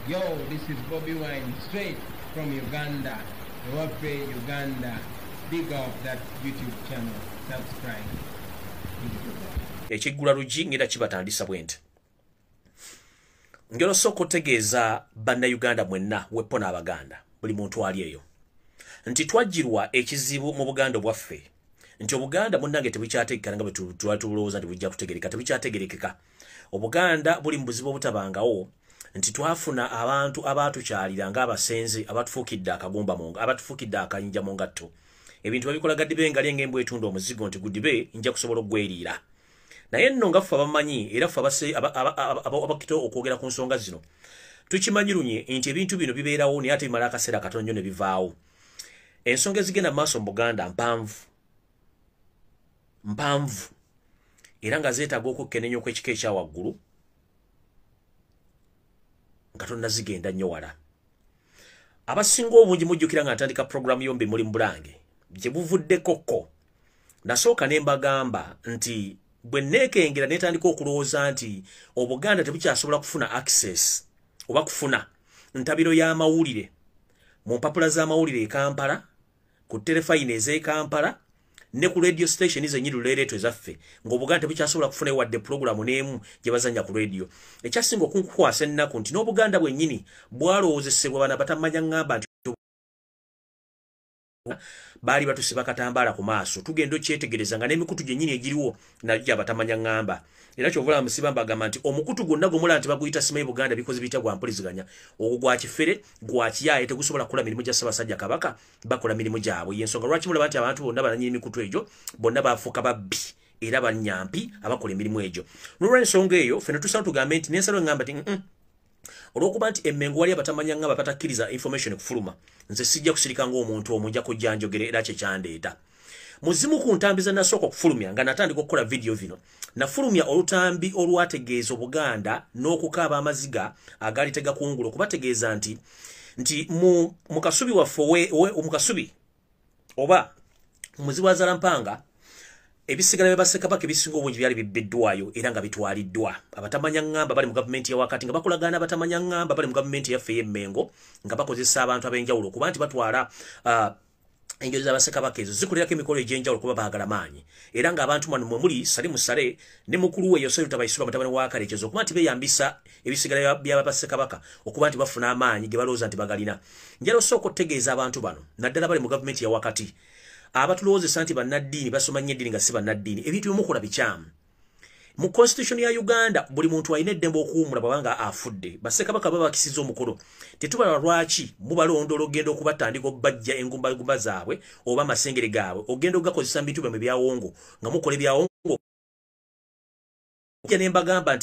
Yo, this is Bobi Wine, straight from Uganda. Wape Uganda. Big up that YouTube channel. Subscribe. Ekigula lugi ngenda kibatandisa bwente. Ngero soko tegeeza banna Uganda mwenna wepo n'Abaganda buli muntu ali eyo. Nti twajirwa ekizibu mu Buganda bwaffe. Nti Obuganda munnange tebukyategeekeka nga bwe tulowooza nti bujja kutegeereka, tebukyategeerekeka. Obuganda buli mu buzibu obutabangawo nti twafuna abantu abatukyalira ng'abasenze abatufuukidde akagumba monga, abatufuukidde akanyinja mu ngatto. Ebintu babikola Gadibe nga lyenge embwa etunda omuzigo nti Gadibe nja kusobola okugweriira. Naye nno nga ffe abamanyi era ffe abakito okwogera ku nsonga zino tukimanyirunye nti ebintu bino bibeerawo naye ate bimala akaseera katono nnyo ne bivaawo. Ensonga ezigenda mu maaso mu Buganda mpanvu era nga zeetaaga okukkenenya okw'ekika ekya waggulu nga tonnazigenda nnyo wala. Abasinga obungi mujjukira nga ntandika programu yombi muli mu Bulange gye buvuddekokko. Nasooka ne mbagamba nti bwe neekengera netandika okulowooza nti Obuganda tebukyasobola kufuna access oba kufuna ntabiro y'amawulire mu mpapula z'amawulire e Kampala, ku telefayini ez'e Kampala ne ku radio station zennyini luleereeto ezaffe ng'Obuganda tebukyasobola kufuna wadde programu n'emu gye bazannya ku radio. Ekyasinga okunkwasa ennaku nti n'Obuganda bwennyini bwalowoozesebwa bana batamanya ngamba nti baali batusiba katambaala ku maaso tugenda okyetegereza nga n'emikutu gyennyini egiriwo najja batamanya ngamba. Era kyovula musiba mbagamba nti omukutu gwonna gumula nti baguyita simayi Buganda bikozi biyita gwa mpuliziganya ogwo gwa kifere gwa kiyaye tegusobola kukola mirimu gya Ssaabasajja Kabaka bakola mirimu gyabwe. Y'ensonga lwaki mulaba nti abantu bonna bananyini emikutu egyo bonna baafuuka babbi era bannyampi abakola emirimu egyo. N'olw'ensonga eyo ffenna tusaana tugambe nti n'ensalo ngamba nti olw'okuba nti emmengo wali abatamanya ngamba batakkiriza information kufuluma nze sijja kusirika ng'omuntu omwo nja kujja njogere era kyekyandeeta. Muzimu ku ntambi ze nasooka okufulumya nga natandika okukola video vino nafulumya olutambi olwategeeza Obuganda n'okukaaba amaziga agaali tegakungula okubategeeza nti mu kasubi waffe omukasubi oba muzi wa Zalampanga ebisigala bya Ssekabaka ebisinga obungi byali bibbiddwayo era nga bitwaliddwa. Abatamanya ngamba bali mu gavumenti ya wakati nga bakolagana abatamanya ngamba bali mu gavumenti yaffe y'Emmengo nga bakozesa abantu ab'enjawulo kuba nti batwala engeri z'Abassekabaka ezo zikulerako emikolo egy'enjawulo kuba baagala maanyi era ng'abantu mwe muli Sale Musale ne mukulu we Yoseri Tabaisirwa mutabani wa Kalekezo okuba nti beeyambisa ebisigala bya Bassekabaka okuba nti bafuna amaanyi ge balowooza nti bagalina. Njala osooka okutegeeza abantu bano naddala bali mu gavumenti ya wakati abatulowoozesa nti bannaddiini basoma nnyo eddiini nga si bannaddiini ebintu byemukola bikyamu. Mu constitution ya Uganda buli muntu alina eddembe okuwummula bwabanga afudde. Bassekabaka baba bakisiza omukolo tetubala lwaki mubalondola ogenda okubatandika obbajja engumba zaabwe oba amasengere gaabwe ogenda okugakozesa mu bintu byammwe ebyawongo nga mukola ebyawongo. Nembagamba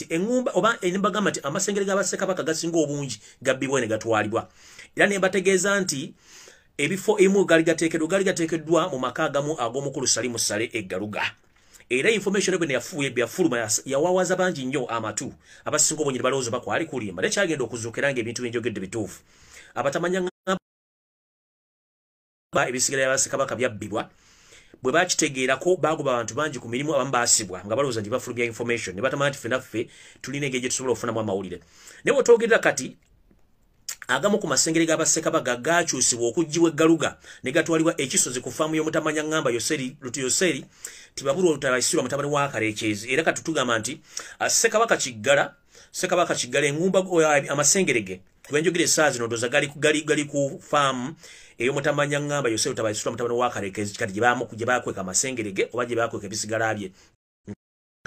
nti amasengere g'Abassekabaka gasinga obungi gabbibwa ne gatwalibwa era nembategeeza nti ebifo emu gali gateekeddwa mu maka agamu ag'omukulu Sale Musale eggaluga. Era information bwe yafuluma yawawaza bangi nnyo amatu abasinga obungi balowooza bakwali kulimba nekyagenda okuzuukira ng'ebintu byenjogedde bituufu. Abatamanya ngamba ebisigala by'Abassekabaka byabbibwa bwe bakitegeerako bagoba abantu bangi ku mirimu abamu baasibwa nga balowooza nti bafulumya information ne batamanya nti ffenaffe tulina engeri gye tusobola okufunamu amawulire. Naye bw'otwogerera kati agamu ku masengere g'Abassekabaka gaakyusibwa okuggyibwa eggaluga ne gatwalibwa ekisozi ku faamu y'omutamanya ngamba Yoseri Tibabulwa Tabaisirwa mutabani wa Kalekeezi era kati tugamba nti Ssekabaka Kiggala engumba amasengere ge bwenjogera essaawa zino ndowooza gali ku faamu ey'omutamanya ngamba Yoseri Tabaisirwa mutabani wa Kalekeezi kati gye baakweka amasengere ge oba gye baakweka ebisigala bye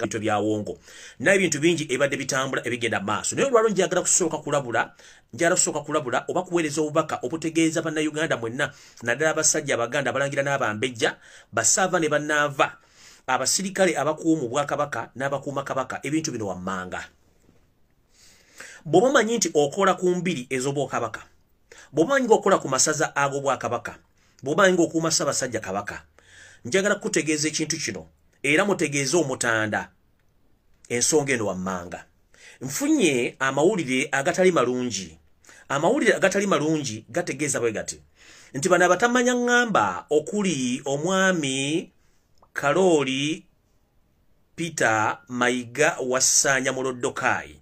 bintu byawongo n'ebintu bingi ebadde bitambula ebigenda maaso. Naye olwalo njagala kusooka kulabula oba kuweereza obubaka obutegeeza bannayuganda mwenna naddala abasajja Abaganda abalangira n'abambejja basaava ne bannaava abasirikale abakuuma Obwakabaka n'abakuuma Kabaka ebintu bino wammanga. Bw'oba omanyi nti okola ku mbiri ez'Obwakabaka, bw'oba omanyi ng'okola ku masaza ag'Obwakabaka, bw'oba omanyi ng'okuuma Ssaabasajja Kabaka, njagala kukutegeeza ekintu kino era mutegeeze omutanda ensonga eno wammanga. Nfunye amawulire agatali malungi. Amawulire agatali malungi gategeeza bwe gati nti bano abatamanya ngamba okuli omwami Kalooli Peter Mayiga Wassanya Muloddokayi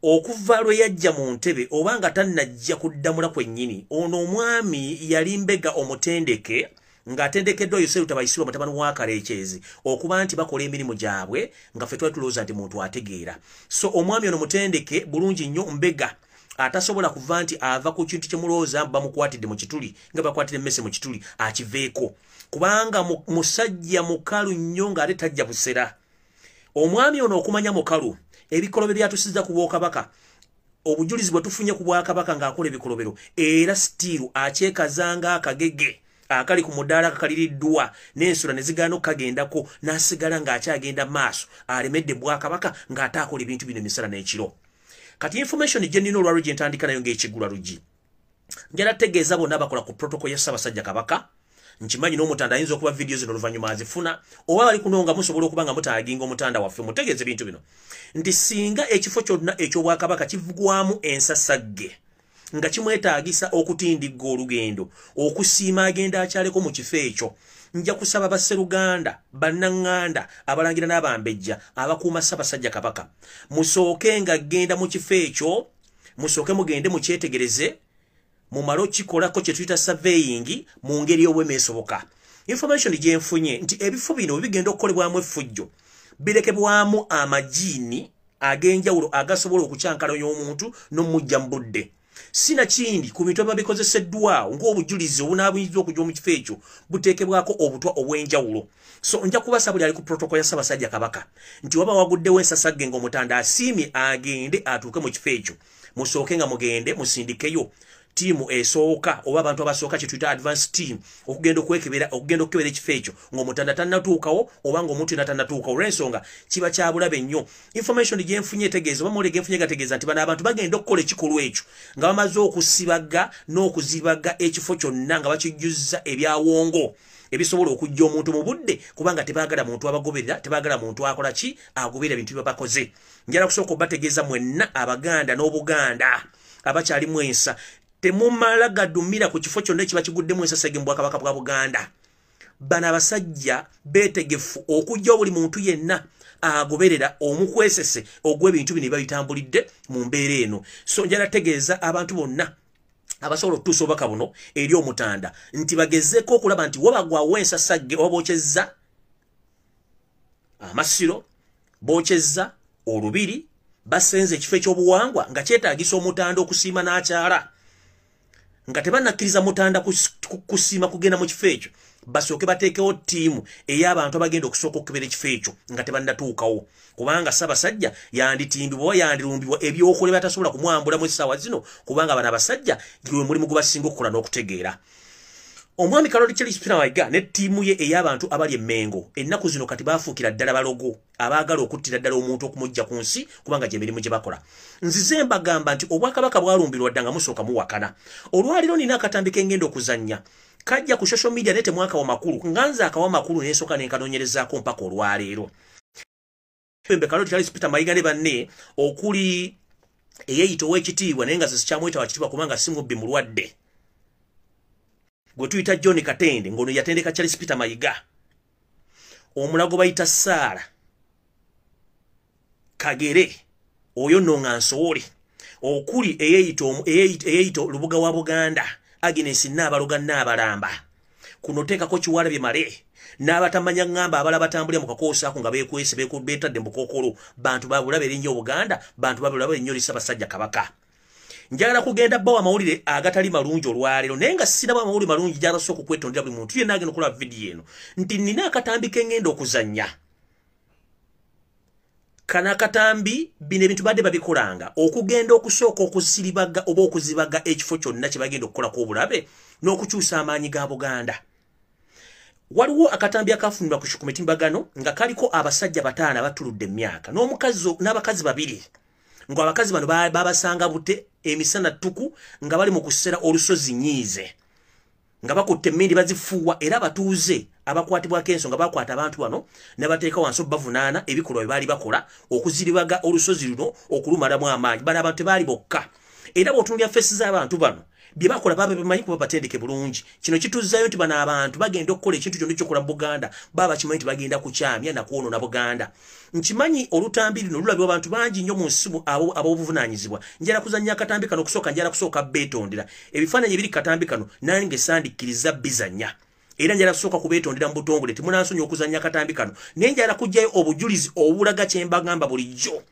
okuva lwe yajja mu ntebe obanga tannajja kuddamula kwennyini ono omwami yali mbega omutendeke ng'atendekeddwa Yosefu tabayisibwa mutabani wa Kalekyezi okuba nti bakola emirimu gyabwe nga ffe twali tulowooza nti muntu ategeera. So omwami ono mutendeke bulungi nnyo mbega atasobola kuva nti ava ku kintu kyemulowooza bamukwatidde mu kituli nga bakwatidde emmese mu kituli akiveeko kubanga musajja mukalu nnyo ng'ate tajja busera. Omwami ono okumanya mukalu ebikolobero byatusiza ku Bwakabaka obujulizi bwe tufunye ku Bwakabaka ng'akola ebikolobero era stiiru akyekazanga akagege akali ku mudaala kakaliriddwa n'ensula ne zigaana okkagendako n'asigala ng'akyagenda maaso alemedde Bwakabaka ng'ate akola ebintu bino emisala n'ekiro. Kati information gye nnina olwalwo gye ntandika nayo ng'ekigula luggi njala tegeeza bonna abakola ku protocol ya Ssaabasajja Kabaka nkimanyi n'omutanda ayinza okuba video zino oluvannyuma azifuna oba bali kunonga musobola okuba nga mutaaginga omutanda waffe mutegeeze bintu bino nti singa ekifo kyonna eky'Obwakabaka kivugwamu ensasagge nga kimwetaagisa okutindigga olugendo okusiima agenda akyaleko mu kifo ekyo nja kusaba basseruganda bannaŋŋanda abalangira n'abambejja abakuuma Ssaabasajja Kabaka musooke nga genda mu kifo ekyo musooke mugende mukyetegereze mumalo kikolako kye tuyita surveying mu ngeri y'obwemeesoboka. Information gye nfunye nti ebifo bino bigenda okukolebwamu effujjo birekebwamu amajiini ag'enjawulo agasobola okukyankalanya omuntu n'omujja mu budde. Sina kindi ku bintu ebabikozeseddwawo ng'obujulizi obunaabuyinza okujja mu kifo ekyo buteekebwako obutwa obw'enjawulo. So nja kubasa buli ali ku protocol ya Ssaabasajja Kabaka nti waba waguddewo ensasagge ng'omutanda asiimye agende atuuke mu kifo ekyo musooke nga mugende musindikeyo tiimu esooka oba abantu abasooka kye tuyita advance team okugenda okwekebera ekifo ekyo ng'omutanda tannatuukawo oba ng'omuntu yenna tannatuukawo olw'ensonga kiba kya bulabe nnyo. Information gye nfunye etegeeza oba mawulire ge nfunye gategeeza nti bano abantu bagenda okukola ekikolwa ekyo nga bamaze okusibaga n'okuzibaga ekifo kyonna nga bakijjuzza ebyawongo ebisobola okujja omuntu mu budde kubanga tebaagala muntu abagoberera tebaagala muntu akola ki agoberera bintu bye bakoze. Njala kusooka obategeeza mwenna Abaganda n'Obuganda abakyalimu ensa temumala gadumira ku kifo kyonna ekiba kiguddemu ensasage mu Bwakabaka bwa Buganda. Bano abasajja beetegefu okujja buli muntu yenna agoberera omukwesese ogw'ebintu bino babitambulidde mu mbeera eno. So njala tegeeza abantu bonna abasobola okutuusa obubaka buno eri omutanda nti bagezeeko okulaba nti wabagwawo ensasagge oba bookyezza Amasiro bookyezza Olubiri basenze ekifo eky'obuwangwa nga kyetaagisa omutanda okusiima n'akyala nga tebannakkiriza mutanda kusiima kugenda mu kifo ekyo basooke bateekewo ttiimu ey'abantu abagenda okusooka okukebera ekifo ekyo nga tebannatuukawo kubanga Ssaabasajja yanditimbibwa oba yandirumbibwa ebyokuleba atasobola kumwambulamu essaawa zino kubanga bano abasajja gwe mulimu gwe basinga okukola n'okutegeera. Omwami Kaloli Peter Mayiga ne ttiimu ye ey'abantu abali emmengo ennaku zino kati baafuukira ddala balogo abaagala okuttira ddala omuntu okumujja ku nsi kubanga gy'emirimu gye bakola. Nzize mbagamba nti Obwakabaka bwalumbirwa dda nga musooka muwakana. Olwaliro nina akatambi ke ngenda okuzannya kajja ku social media ne temwakawa makulu nga nze akawa makulu n'ensooka n'enkanoonyerezaako mpaka olwaleero. Kaloli Peter Mayiga ne banne okuli eyeeyita ow'ekitiibwa naye nga ze sikyamweta wa kitiibwa kubanga si mubbi mulwadde gwe tuyita John Katende ng'ono yatendeka Charles Peter Mayiga omulago bayita Saara Kagere oyo nno nga nsowole okuli eyeeyita Lubuga wa Buganda Agnes Nabaloga Nabalamba kuno teekako Kiwalabye Male n'abatamanya ngamba abala batambulira mu kakoosi ako nga beekwese beetadde mu bukookolo bantu babulabe erinnya Obuganda bantu babulabe erinnya Ssaabasajja Kabaka. Njagala kugenda bawa amawulire agatali malungi olwaleero naye nga siraba amawulire malungi gy'abasooka okwetondera buli muntu yenna agenda okulaba vidiyo eno nti nina akatambi ke ngenda okuzannya. Kana akatambi bino ebintu badde babikolanga okugenda okusooka okusiribaga oba okuzibaga ekifo kyonna kye bagenda okukolako obulabe n'okukyusa amaanyi ga Buganda. Waliwo akatambi akafunibwa ku mitimbagano nga kaliko abasajja 5 abatuludde emyaka n'abakazi 2 ngo abakazi bano babasanga bute emisana ttuku nga bali mu kusera olusozi nyiize nga bakutte emmindi bazifuuwa era abatuuze abakwatibwako ensonga bakwata abantu bano ne bateeka wansi bavunaana ebikolwa bye baali bakola okuziribaga olusozi luno okulumalamu amaanyi. Bano abantu tebaali bokka era bw'otunuulira feesi z'abantu bano bye bakola baba bimanyi kuba batendeke bulungi kino kituzzayo nti bana abantu bagenda okukola ekintu kyonna ekyokola mu Buganda baba kimanyi nti bagenda kukyamya na kuwono na Buganda nkimanyi olutambi lino lulabye abantu bangi nnyo mu nsimu ab'obuvunaanyizibwa njala kuzannya akatambi kano njala kusooka beetondera ebifaananyi ebiri katambi kano nange sandikkiriza bizannya era njala kusooka kubeetondera mu butongole temunansonyi okuzannya akatambi kano naye njala kujjayo obujulizi obulaga kye mbagamba bulijjo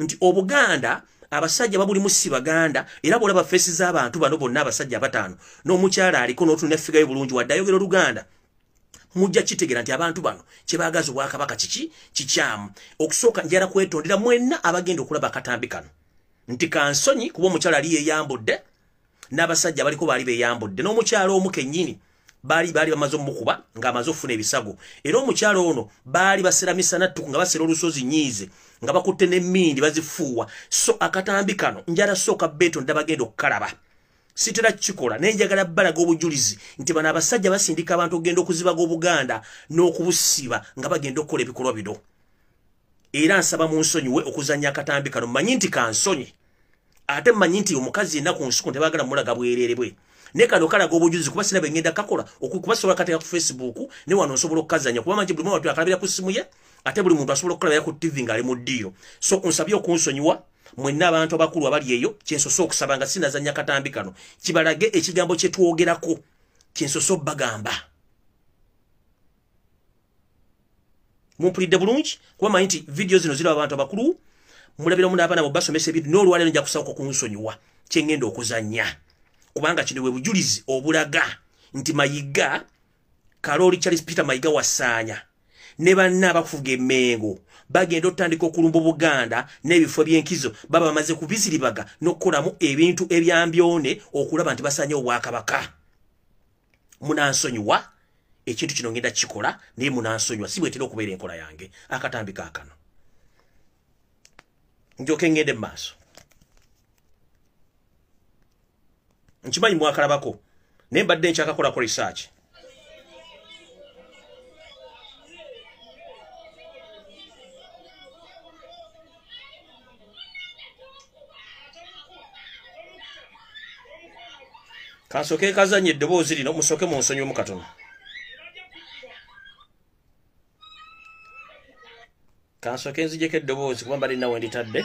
nti Obuganda abasajja babuli musi Baganda era bolaba fesi z'abantu bano bonna abasajja batano n'omukyala aliko n'otuna effigayo bulungi wadde ayogera Oluganda mujja kitegera nti abantu bano kye baagaza Obwakabaka kikyamu okusooka njala kwetondera mwenna abagenda okulaba akatambi kano nti kansonyi kuba omukyala ali yeeyambudde n'abasajja baliko baali beeyambudde n'omukyala omu kennyini baali bamaze omukuba ng'amaze okufuna ebisago era omukyala ono baali basera misana ttuku nga basera olusozi nyiize nga bakutte n'emmindi bazifuuwa so akatambi kano njala sooka beetondera bagenda okukalaba sitera kikola naye njagala balaga obujulizi nti bano abasajja basindika abantu okugenda okuzibaga Obuganda n'okubusiba nga bagenda okukola ebikolwa bino era nsaba mu nsonyiwe okuzannya akatambi kano mmanyi nti kansonyi ate mmanyi nti omukazi yenna ku nsuku tebagala mulaga bwereere bwe ne kano kalaga obujulizi kuba sina bengenda kakola okubasobola kateeka ku Facebook ne wano nsobola okukazanya kuba manyi buli muntu akalabira ku simu ye ate buli muntu asobola okukalabira ku TV ng'ali mu ddiiro so nsabye okunsonyiwa mwenna abantu abakulu abali eyo kyensoso okusaba nga sinazanya katambi kano kibalage ekigambo kye twogerako kyensoso bagamba mumpulidde bulungi kuba manyi nti video zino ziraba abantu abakulu mulabiramu n'abaana bwebasomesa ebintu n'olwaleero nja kusaba okunsonyiwa kyengenda okuzanya kubanga kino bwe bujulizi obulaga nti Mayiga Karoli Charles Peter Mayiga wasaanya ne banna abakufuga emmengo bagenda otandika okulumba Buganda n'ebifo by'enkizo baba bamaze kubiziribaga n'okukolamu ebintu ebyambyone okulaba nti basaanya Obwakabaka munansonyiwa ekintu kino ngenda kikola naye munansonyiwa si bwetera okubeera enkola yange akatambi kaakano njoke ngende mu maaso nkimanyi mwakalabako naye mbadde nkyakakolako research kansoke kazanye eddoboozi lino musoke mu nsonyi omukatono kansoke nzijeko eddoboozi kuba mbali nawe nditadde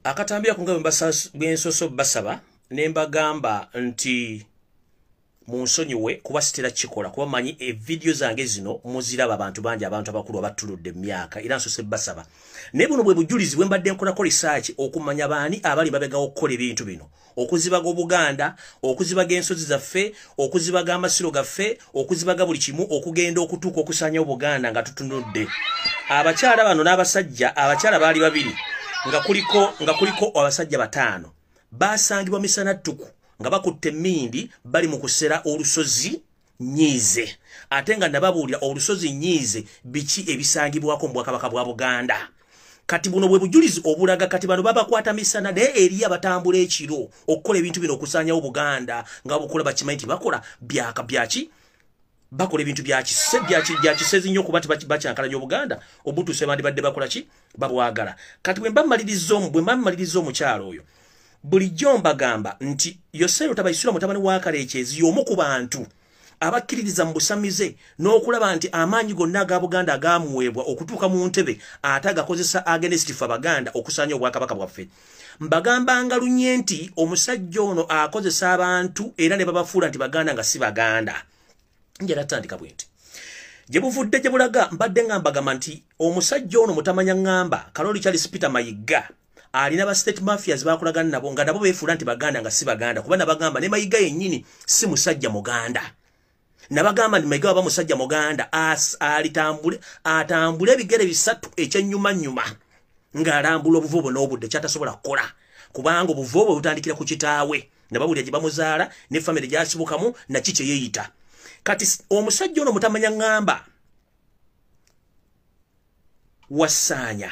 akatambira ku nga bwensoso basaba nembagamba nti munsonyiwe kuba sitera kikola kuba manyi video zange zino muziraba abantu bangi abantu abakulu abatuludde emyaka era nsose basaba naye buno bwe bujulizi bwe mbadde nkolako research okumanya baani abali babegawo okukola ebintu bino okuzibaga Obuganda okuzibaga ensozi zaffe okuzibaga amasiro gaffe okuzibaga buli kimu okugenda okutuuka okusaanya Obuganda nga tutunudde abakyala bano n'abasajja abakyala baali babiri nga kuliko abasajja batano basangibwa misana ttuku nga bakutte emmindi bali mu kusera olusozi nyiize ate nga nababuulira olusozi nyiize biki ebisangibwako mu Bwakabaka bwa Buganda kati buno bwe bujulizi obulaga kati bano babakwata misana naye eri abatambula ekiro okukola ebintu bino okusaanyawo Buganda nga bukola bakimanyi nti bakola byaki bakola ebintu bya kisezi nnyo kuba bacyankalanya Obuganda obutuuse bandibadde bakola ki babwagala. Kati bwe mbamaliriza omukyalo oyo bulijjo mbagamba nti Yoseero Tabayisula mutabani wa Kalekyezi y'omu ku bantu abakkiririza mu busamize n'okulaba nti amaanyi gonna aga Buganda agaamuweebwa okutuuka mu ntebe ate agakozesa against ffe Abaganda okusaanya Obwakabaka bwaffe. Mbagambanga lunye nti omusajja ono akozesa abantu era ne babafuula nti Baganda nga si Baganda. Njala tandika bwenti. Gye buvudde gye bulaga mbadde nga mbagamba nti omusajja ono mutamanya ngamba Kaloli Charles Peter Mayiga alina ba state mafias bakolagana nabo nga nabo beefuula nti Baganda nga si Baganda kuba nabagamba ne Mayiga yennyini si musajja Muganda. Nabagamba ndi Mayiga waba musajja Muganda atambule ebigere bisatu ekyennyuma ng'alambula obuvubo n'obudde kyatasobola kukola kubanga obuvubo butandikira ku kitaawe ne bawulira gye bamuzaala ne famire gyasibukamu na kiki yeeyita. Kati omusajja ono mutamanya ngamba wasaanya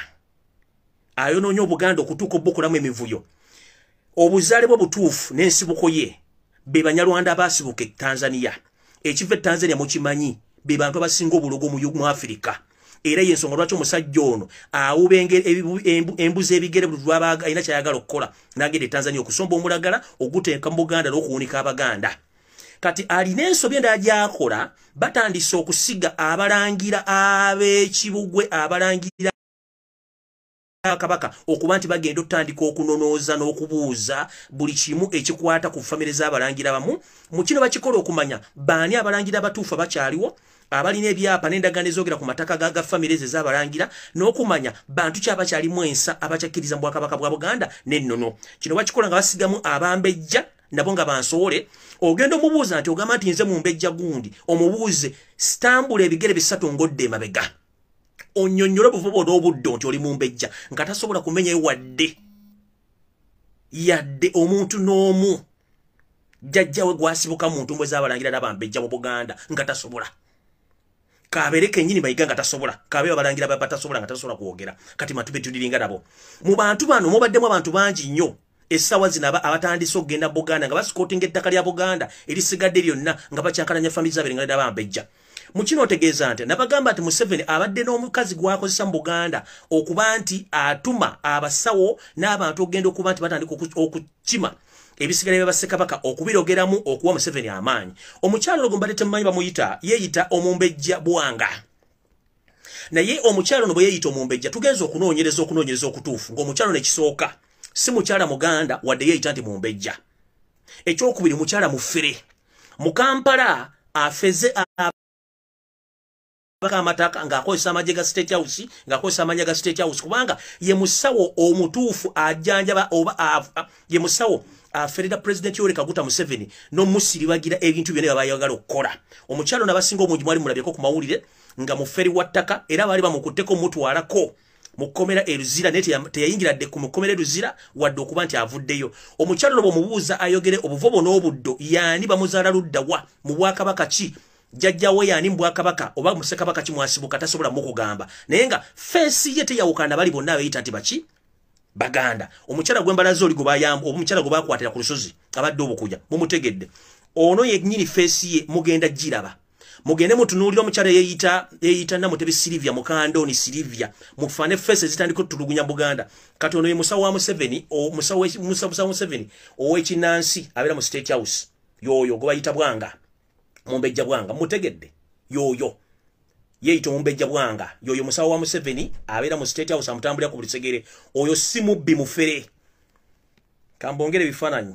ayonoonye Obuganda okutuuka obbukulamu emivuyo obuzaale bwe butuufu n'ensibuko ye be Banyarwanda abaasibuka Tanzania. Ekiva Tanzania mukimanyi be bantu abasinga obulogo mu Afrika. Era yensonga lwaki omusajja ono awuba embuzi ebigere buli lwabaga alina kyayagala okukola n'agenda Tanzania okusomba omulagala oguteeka mu Buganda n'okuwunika Abaganda. Kati alina ensobi endala gy'akola batandise okusiga abalangira ab'ekibugwe abalangira Kabaka okuba nti bagenda otandika okunonooza n'okubuuza buli kimu ekikwata ku famire z'abalangira bamu. Mu kino bakikola okumanya baani abalangira abatuufu abakyaliwo abalina ebyapa n'endagaano ezoogera ku mataka ga famire ze z'abalangira n'okumanya bantu ki abakyalimu ensa abakyakkiriza mu Bwakabaka bwa Buganda n'ennono. Kino bakikola nga basigamu abambejja nabo nga bansowole. Ogenda omubuuza nti ogamba nti nze mu mbejja gundi omubuuze stambula ebigere bisatu ng'odde emabega. Onnyonnyole obuvubo n'obuddo nti oli mu mbejja nga tasobola kumenyayo yadde omuntu n'omu jjajjawe gwasibuka mu ntumbwe z'abalangira n'abambejja mu Buganda nga tasobola. Kabeere kennyini Mayiga nga tasobola. Kabeere abalangira batasobola nga tasobola kwogera. Kati matube tuliringa nabo. Mu bantu bano mubaddemu abantu bangi nnyo. Essaawa zino abatandise okugenda Buganda nga basikootinga ettaka lya Buganda erisigadde lyonna nga bakyankalanya famire z'abalangira n'abambejja. Mu kino otegeeza nti nabagamba nti Museveni abadde n'omukazi gwakozesa mu Buganda okuba nti atuma abasawo n'abantu okugenda okuba nti batandika okukima ebisigala bya Bassekabaka okubirogeramu okuwa Museveni amaanyi. Omukyalo ogwo mbadde temumanyi bamuyita yeeyita Omumbejja Bwanga. Naye omukyalo ono bwe yeeyita Omumbejja tugenza okunoonyereza okutuufu ng'omukyalo ne kisooka si mukyala Muganda wadde yeeyita nti Mumbejja. Ekyokubiri mukyala mufere mu Kampala afeze amataka ng'akozesa amagye ga State House ng'akozesa amanya ga State House kubanga ye musawo omutuufu ajjanjaba oba ye musawo aferera President Yoweri Kaguta Museveni n'omusiribagira ebintu byonna bayagala okukola. Omukyalo n'abasinga omungi mwali mulabyeko ku mawulire nga muferi wa ttaka era baali bamukutteko mutwalako mu kkomera Eruzira ne teyayingiradde ku mukkomera Eruzira wadde okuba nti avuddeyo. Omukyalo no bw'omubuuza ayogere obuvobo n'obuddo yaani bamuzaala ludda wa mu Bwakabaka ki jjajjawe yaani mu Bwakabaka oba mu Ssekabaka ki mwasibuka tasobola mukugamba naye nga feesi ye teyawukana bali bonna abayita nti baki Baganda. Omukyala gw'embalaza oli gwe bayamba oba omukyala gwe baakwatira ku lusozi abadde obukuja mumutegedde ono yennyini feesi ye mugenda giraba mugende mutunuulira omukyala yeeyita Namutebi Silivia Mukandoni Silivia mufane feesi zitandika otulugunya Buganda. Kati ono ye musawo wa Museveni musawo Museveni ow'ekinnansi abeera mu State House yoyo gwe bayita Bwanga Mumbejja Bwanga mutegedde yoyo yeeyita Mumbejja Bwanga yoyo musawo wa Museveni abeera mu State House amutambulira ku buli segere oyo si mubbi mufere. Kambongere bifaananyi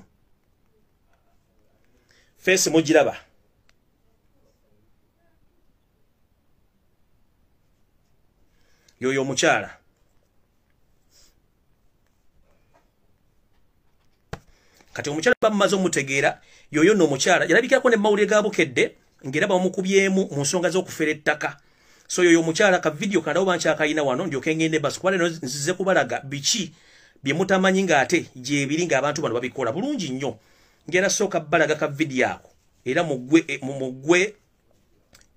feesi mugiraba yoyo omukyala kati omukyala bamumaze omutegeera yoyo nno omukyala yalabikirako ne mawulire ga bukedde ng'era bamukubyemu mu nsonga z'okufera ettaka. So yoyo omukyala ka video kandawo bankyakayina wano ndyoke ngende basi kuba leno nzize kubalaga biki bye mutamanyi ng'ate gyebiri ng'abantu bano babikola bulungi nnyo. Ngera sooka balaga ka video ako era mugwe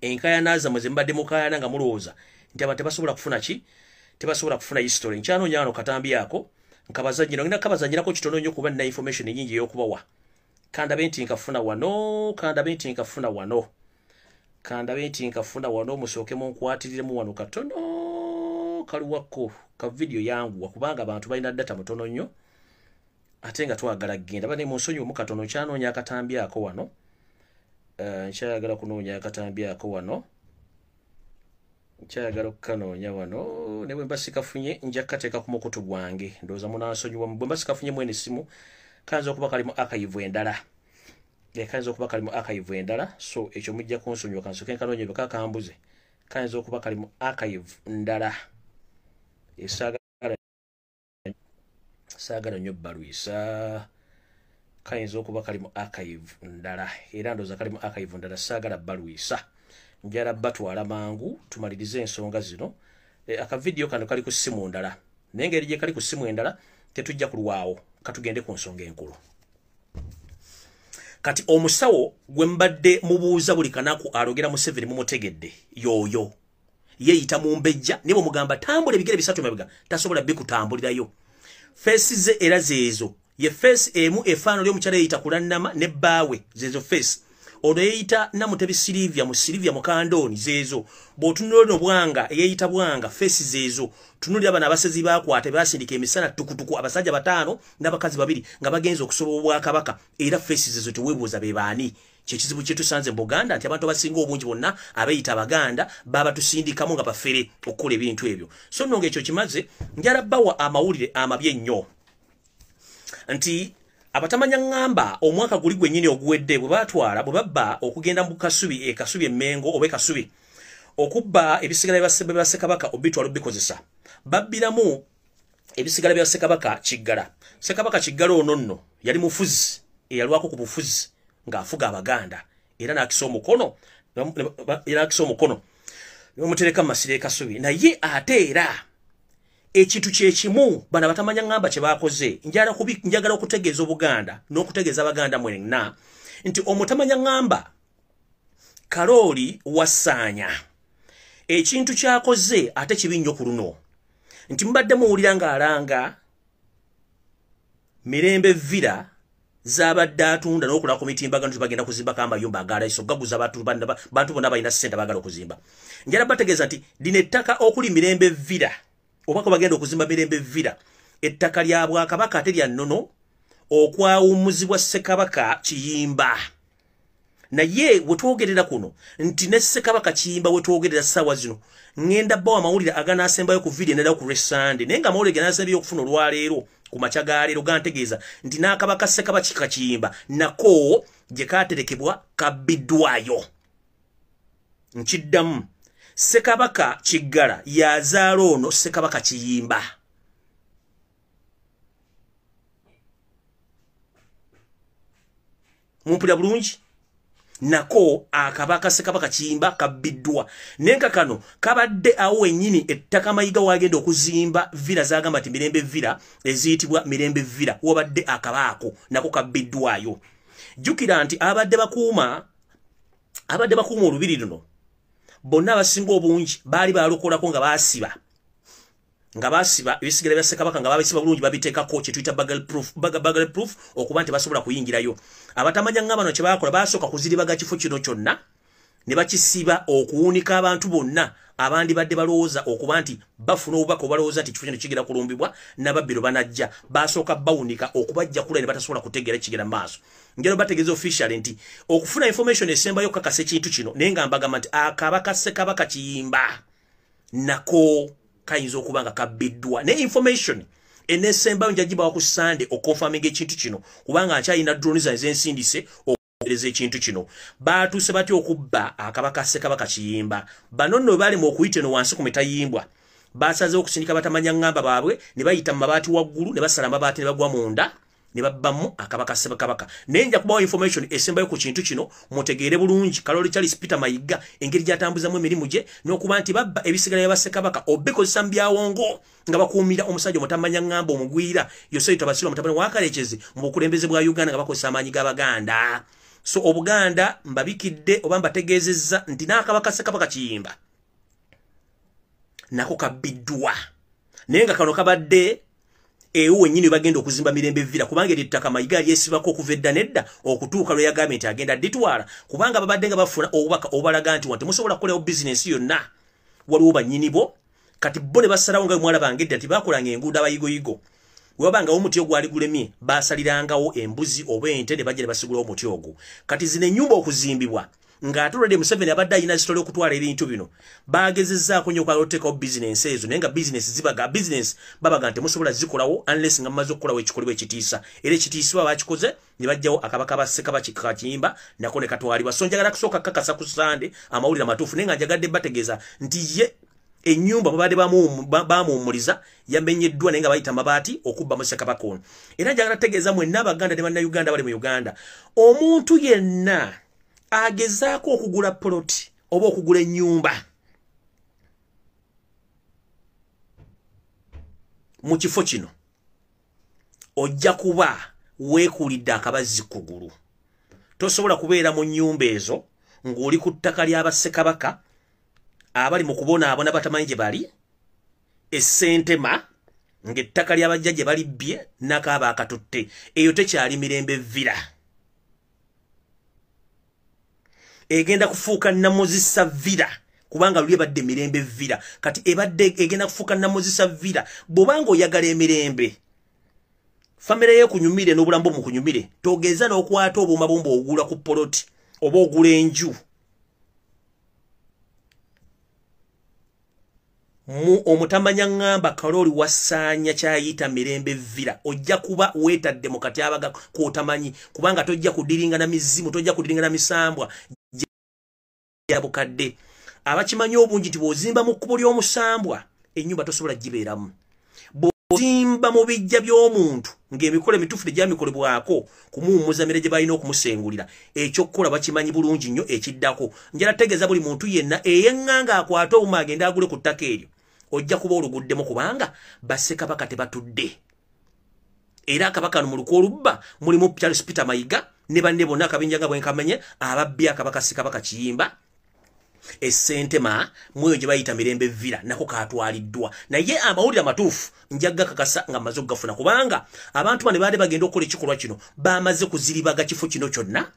enkayanaza mwe mbadde mukayana nga mulowooza nti abantu tebasobola kufuna ki tebasobola kufuna history. Nkyanonya wano katambi ako nkabazanyira ngina kabazanyirako kitono nnyo kuba nina information nyingi ey'okubawa. Kanda benti nkafuna wano kandabe nti nkafuna wano musooke mu nkwatiremu wano katono kaliwako ka video yangu wakubanga abantu balina data mutono nnyo ate nga twagala genda bane mu nsonyi mu katono kyanoonya akatambi ako wano nkyayagala kunoonya akatambi ako wano nkyayagala okukanoonya wano ne bwe mbasikafunye nja kukateeka ku mukutu gwange ndowooza munansonyiwa bwe mbasikafunye mwene simu kanza okuba kalimu archive endala kanza okuba kalimu archive endala so ekyo mujja kunsonyiwa kansoke nkanoonye bwe kakambuze kanza okuba kalimu archive ndala saagala nnyo balwisa kayinza okuba kalimu archive ndala era ndowooza kalimu archive ndala saagala balwisa njala batwala mangu tumalirize ensonga zino akavidiyo kano kali ku simu ndala naye engeri gye kali ku simu endala tetujja kulwawo katugende ku nsonga enkulu kati omusawo gwe mbadde mubuuza buli kanaku alogera Museveni mumutegedde yoyo yeeyita mu mbejja nibo mugamba tambula ebigere bisatu mabega tasobola bikutambulirayo face ze era zeezo ye face emu efaano ly'omukyala yeeyita kulannama ne bbaawe zeezo face ono yeeyita Namutebi Silivia mu Silivia Mukandoni zeezo bw'otunula no Bwanga yeeyita Bwanga face zeezo tunulira bana abasezi bakwate basindika emisana tukutuku abasajja 5 n'abakazi 2 nga bagenza okusobola Obwakabaka era face zeezo teweebuuza be baani kyekizibu kye tusanze mu Buganda nti abantu abasinga obungi bonna abeeyita Abaganda baba tusindikamu nga bafere okukola ebintu ebyo so nno ng'ekyo kimaze njala bawa amawulire amabye ennyo nti abatamanya ngamba omwaka guli gwennyini oguwedde bwe batwala bwe babba okugenda mu Kasubi Kasubi Emmengo oba Kasubi okubba ebisigala bya Ssekabaka obitwala bikozesa babbiramu ebisigala bya Ssekabaka Kiggala Ssekabaka Kiggala ono nno yali mufuzi eyalwako ku bufuzi ng'afuga Abaganda era n'akisa omukono n'omutereka mu masiro Kasubi naye ate era ekintu kyekimu bana batamanya ngamba kye bakoze njagala okutegeeza Obuganda n'okutegeeza Abaganda mwenna nti omutamanya ngamba Karoli Wasaanya ekintu kyakoze ate kibi nnyo ku luno nti mbadde muwulira ng'alanga Mirembe Villa z'abadde atunda n'okulaba ku mitimbagano bagenda kuzimbako amayumba agalaiso gaguza bantu bonna balina ssente baagala okuzimba njala bategeeza nti lino ettaka okuli Mirembe Villa oba ko bagenda okuzimba Mirembe Villa ettaka lya Bwakabaka ate lya nnono okwawumuzibwa Ssekabaka Kiyimba naye wetwogerera kuno nti ne Ssekabaka Kiyimba wetwogerera ssaawa zino ngenda bawa amawulire aganaasembayo ku video neddayo ku Lwesande naye nga amawulire ganaasembayo okufuna olwaleero ku makya ga leero gantegeeza nti n'Akabaka Ssekabaka Kiyimba nako gye kaaterekebwa kabbiddwayo nkiddamu Ssekabaka Kiggala yazaala ono Ssekabaka Kiyimba mumpulira bulungi nako Akabaka Ssekabaka Kiyimba kabbiddwa nenka kano kabadde awo wennyini ettaka mayiga wagenda okuzimba Villa zagamba nti Mirembe Villa eziyitibwa Mirembe Villa wabadde akabaako nako kabbiddwayo jjukira nti abadde bakuuma Olubiri luno bonna abasinga obungi baali balokolako nga basiba ebisigala bya Ssekabaka nga babisiba bulungi babiteekako kye tuyita baggle proof okuba nti basobola kuyingirayo abatamanya ngamba no kye bakola basooka kuziribaga kifo kino kyonna ne bakisiba okuwunika abantu bonna abandi badde balowooza okuba nti bafuna obubaka obalowooza nti kifo kino kigenda kulumbibwa n'ababbiro banajja basooka bawunika okubajja kula ne batasobola kutegeera kigenda mu maaso njalo bategeeza official nti okufuna information esembayo kakasa ekintu kino naye nga mbagamba nti Akabaka Ssekabaka Kiyimba nako kayinza okuba nga kabbiddwa ne information enesembayo njagibawa ku Sunday okonfirminga ekintu kino kubanga nkyalina drones ezensindise okutereeza ekintu kino baatuuse batya okubba Akabaka Ssekabaka Kiyimba bano nno bali mu okuyita eno wansi ku mitayimbwa basazeewo okusindika batamanya ngamba baabwe ne bayita mu mabaati waggulu ne basala amabaati ne bagwa munda ne babbamu Akabaka Ssekabaka naye nja kubawa information esembayo ku kintu kino mutegeere bulungi Kaloli Charles Peter Mayiga engeri gy'atambuzamu emirimu gye n'okuba nti babba ebisigala bya Ssekabaka obikozesa mu byawongo nga bakuumira omusajja omutamanya ngamba omugwira Yoseito Basiro mutabani wa Kalekezi mu bukulembeze bwa Uganda nga bakozesa amaanyi g'Abaganda so Obuganda mbabikidde oba mbategeezezza nti n'Akabaka Ssekabaka Kiyimba nako kabbiddwa naye nga kano kabadde ewe nyini bagenda okuzimba mirembe villa kubanga ettaka Mayiga lyesibako okuvedda nedda okutuuka lwe yagambye nti agenda ditwala kubanga babadde nga bafuna obubaka obalaga nti wanti musobola kukola business yonna waliwo banyini bo kati bo ne basalawo nga mwala bangedda ati bakolanga enguudo abayigoyigo wabanga omuti ogwali gulemye basalirangawo embuzi oba ente ne bajja ne basigula omuti ogwo kati zine ennyumba okuzimbibwa nga atulade Museveni abadde ayina story okutwala ebintu bino bagezezzaako nnyo okwaloteekawo business ezo naye nga business zibaga business babaga nti musobola zikolawo unless nga mumaze okukolawo ekikolebwa ekitiisa era ekitiisibwa bakikoze ne bajjawo akabaka basekaba kikakimba nako ne katwalibwa so njagala kusooka kakasa ku Sande amawulire amatuufu naye nga njagadde bategeeza nti ye enyumba babadde bamuwumuliza yamenyeddwa naye nga bayita mabaati okubba mu Ssekabaka ono era njagala tegeeza mwenna Abaganda ne bannayuganda bali mu Uganda omuntu yenna agezaako okugula ploti oba okugula ennyumba mu kifo kino ojja kuba weekulidde akabazi kugulu tosobola kubeera mu nnyumba ezo ng'oli ku ttaka ly'Abassekabaka abali mu kubonaabona batamanyi gye bali essentema ng'ettaka ly'abajjajja balibbye nakaaba akatutte eyo tekyali mirembe villa egenda kufuuka namuzisa villa kubanga luli ebadde mirembe villa kati ebadde egenda kufuuka namuzisa villa bw'obanga oyagala emirembe famire ye kunyumire n'obulambo mu kunyumire togeza n'okwata obuuma bomba ogula ku poloti oba ogula enju mu omutamanya ngamba kalori wasaanya kyayita mirembe villa ojja kuba weetadde mu katyabaga k'otamanyi kubanga tojja kudiringa na mizimu tojja kudiringa na misambwa yabukadde abakimanyi obungi nti bw'ozimba mu kkubo ly'omusambwa ennyumba tosobola gibeeramu bw'ozimba mu bijja by'omuntu ng'emikolo emituufu tegyamukolebwako kumuwummuza mere gye balina okumusengulira ekyokukola bakimanyi bulungi nnyo ekiddako njala tegeeza buli muntu yenna eyeŋŋanga akwate obuma agende agule ku ttaka eryo ojja kuba oluguddemu kubanga Bassekabaka tebatudde era akabaka mu lukwo olubba mulimu Charles Peter Mayiga ne banne bonna akabinja nga bwenkamenye ababbi akabaka Ssekabaka Kiyimba essentema mweyo gye bayita mirembe villa nako katwaliddwa naye amawulire amatuufu njagga kakasa nga maze okugafuna kubanga abantu bane baade bagenda okukola ekikolwa kino bamaze kuziribaga kifo kino kyonna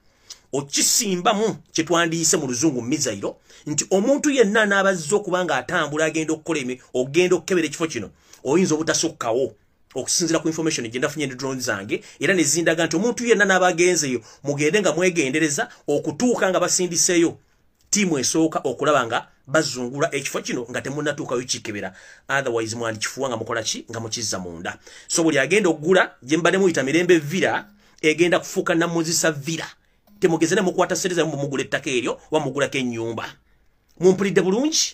okisimbamu kyetwandiise mu luzungu mizairo nti omuntu yenna n'abazze okubanga atambula agenda okukola ogenda okukebera ekifo kino oyinza obutasukkawo okusinzira ku information gye ndafunye ne drone zange era ne zindaga nti omuntu yenna n'abagenzeyo mugende nga mwegendereza okutuuka nga basindiseeyo tiimu esooka okulaba nga bazungula ekifo kino nga temunnatuukayo kikebera otherwise mwandikifuwa nga mukola ki nga mukizza munda so buli agenda okugula gye mbadde muyita mirembe villa egenda kufuuka namuzisa villa temugeze ne mukwata sente zammwe mugula ettaka eryo wamugulako ennyumba mumpulidde bulungi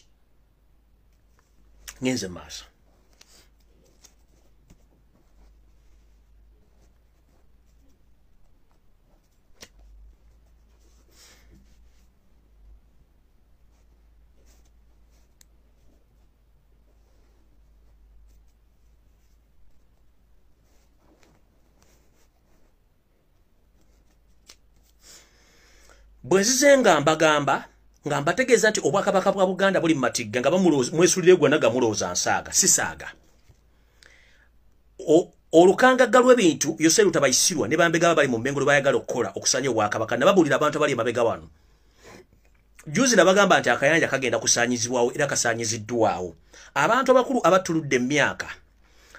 ngenze maaso bwenzize nga mbagamba nga mbategeeza nti obwakabaka bwa Buganda buli matigga nga mwesulire gwana gamulooza nsaaga sisaaga olukangagga lw'ebintu yose lutabayisirwa ne bambega bali mu mbengo bayagala okukola okusanya obwakabaka nababulira abantu abali emabega wano juzi nabagamba nti akayanja kagenda kusaanyizibwawo era kasaanyiziddwawo abantu abakulu abatuludde emyaka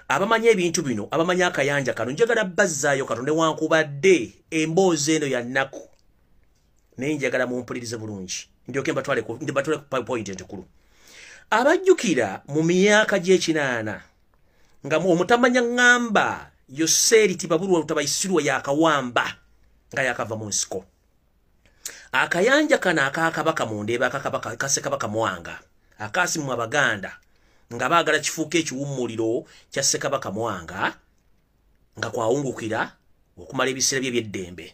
abamanya ebintu bino abamanya akayanja kano njagala bazzaayo katonde wankubadde emboozi eno ya nnaku naye njagala mumpulirize bulungi ndyoke mbatwale point entekulu abajjukira mu myaka gy'ekinaana nga omutamanya ngamba Yoseri Tibabulwa lutabayisirwa yakawamba nga yakava mu nsiko akayanja kana akakabaka mu ndeeba akakabaka Kassekabaka Mwanga akasimu Abaganda nga baagala kifuuka ekiwummuliro kya Ssekabaka Mwanga nga kwawungukira okumala ebiseera bye by'eddembe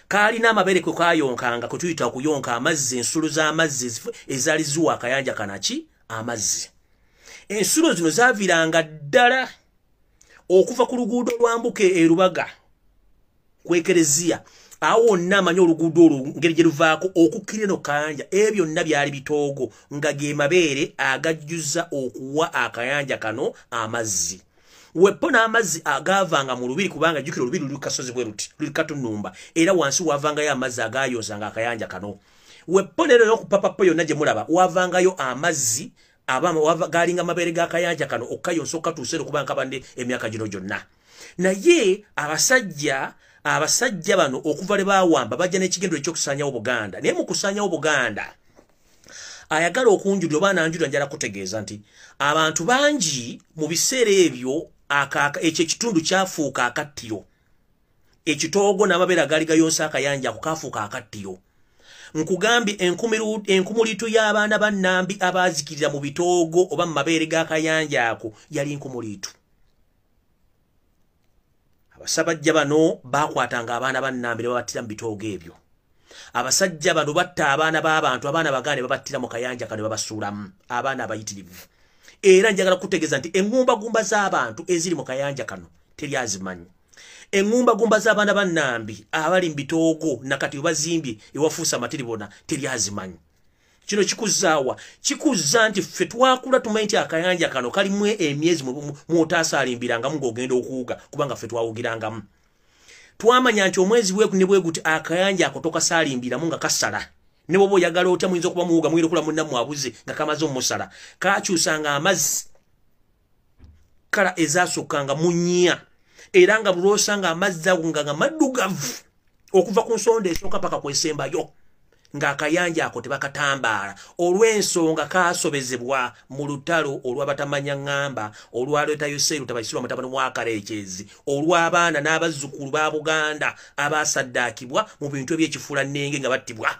kalina amabere kwe kayonkanga kwe tuyita okuyonka amazzi ensulo z'amazzi ezaali ziwa akayanja kanaki amazzi ensulo zino zaaviranga ddala okuva ku luguudo lwambuke erubaga kwekereziya awo wonna amanyi oluguudo olwo ngeri gye luvaako okukkira eno kayanja ebyo byonna byali bitoogo nga ge mabeere agajjuza okuwa akayanja kano amazzi wepona amazzi agavanga mu lubiri kubanga jukira olubiri luli kasozi bwe ruti luli katunumba era wansi wavangayo amazzi agayozanga akayanja kano weponero y'okupapa yonna gye mulaba wavangayo amazzi abama galinga mabere g'akayanja kano okayonso katuuse okubanga kabande emyaka gino gyonna naye abasajja bano okuva le bawamba bajja n'ekigendo ekyokusaanyawo Buganda naye mu kusaanyawo Buganda ayagala okunjulira oba nanjulira njala kutegeeza nti abantu bangi mu biseera ebyo ekyo ekitundu kyafuuka akattiro ekitoogo n'amabere agali gayonsa akayanja ako kafuuka akattiro nkugambye enkumulitu y'abaana ba Nambi abazikirira mu bitoogo oba mu mabeere g'akayanja ako yali nkumulitu abasabajja bano bakwatanga abaana ba Nambi ne babattira mu bitoogo ebyo abasajja bano batta abaana b'abantu abaana bagane babattira mu kayanja kano babasuulamu abaana abayitirivu era njagala kutegeeza nti engumbagumba z'abantu eziri mu kayanja kano teri azimanyi engumbagumba z'abaana ba Nambi abali mu bitoogo nakati bazimbye ewafuusa matiribona teri azimanyi kino kikuzaawa kikuzza nti ffe twakula tumanyi nti akayanja kano kalimu emyezi mw'otaasaalimbirangamu ng'ogenda okuwuga kubanga ffe twawugirangamu twamanya nti omwezi ne bwe guti akayanja ako tokasaalimbiramu nga kasala ne bwoba oyagala otya muyinza okuba muwuga mwirukula munnammwe abuze nga kamaze omusala kakyusanga amazzi kala ezaasukkanga munnya era nga bulosanga amazzi ago nga maddugavu okuva ku nsonda esooka paka kwesembayo ng'akayanja ako tebakatambaala olw'ensonga kaasobezebwa mu lutalo olw'abatamanya ŋŋamba olwaleetayo seeru tabayisirwa mutabani wa Kaleekyezi olw'abaana n'abazzukulu ba Buganda abaasaddaakibwa mu bintu eby'ekifuulannenge nga battibwa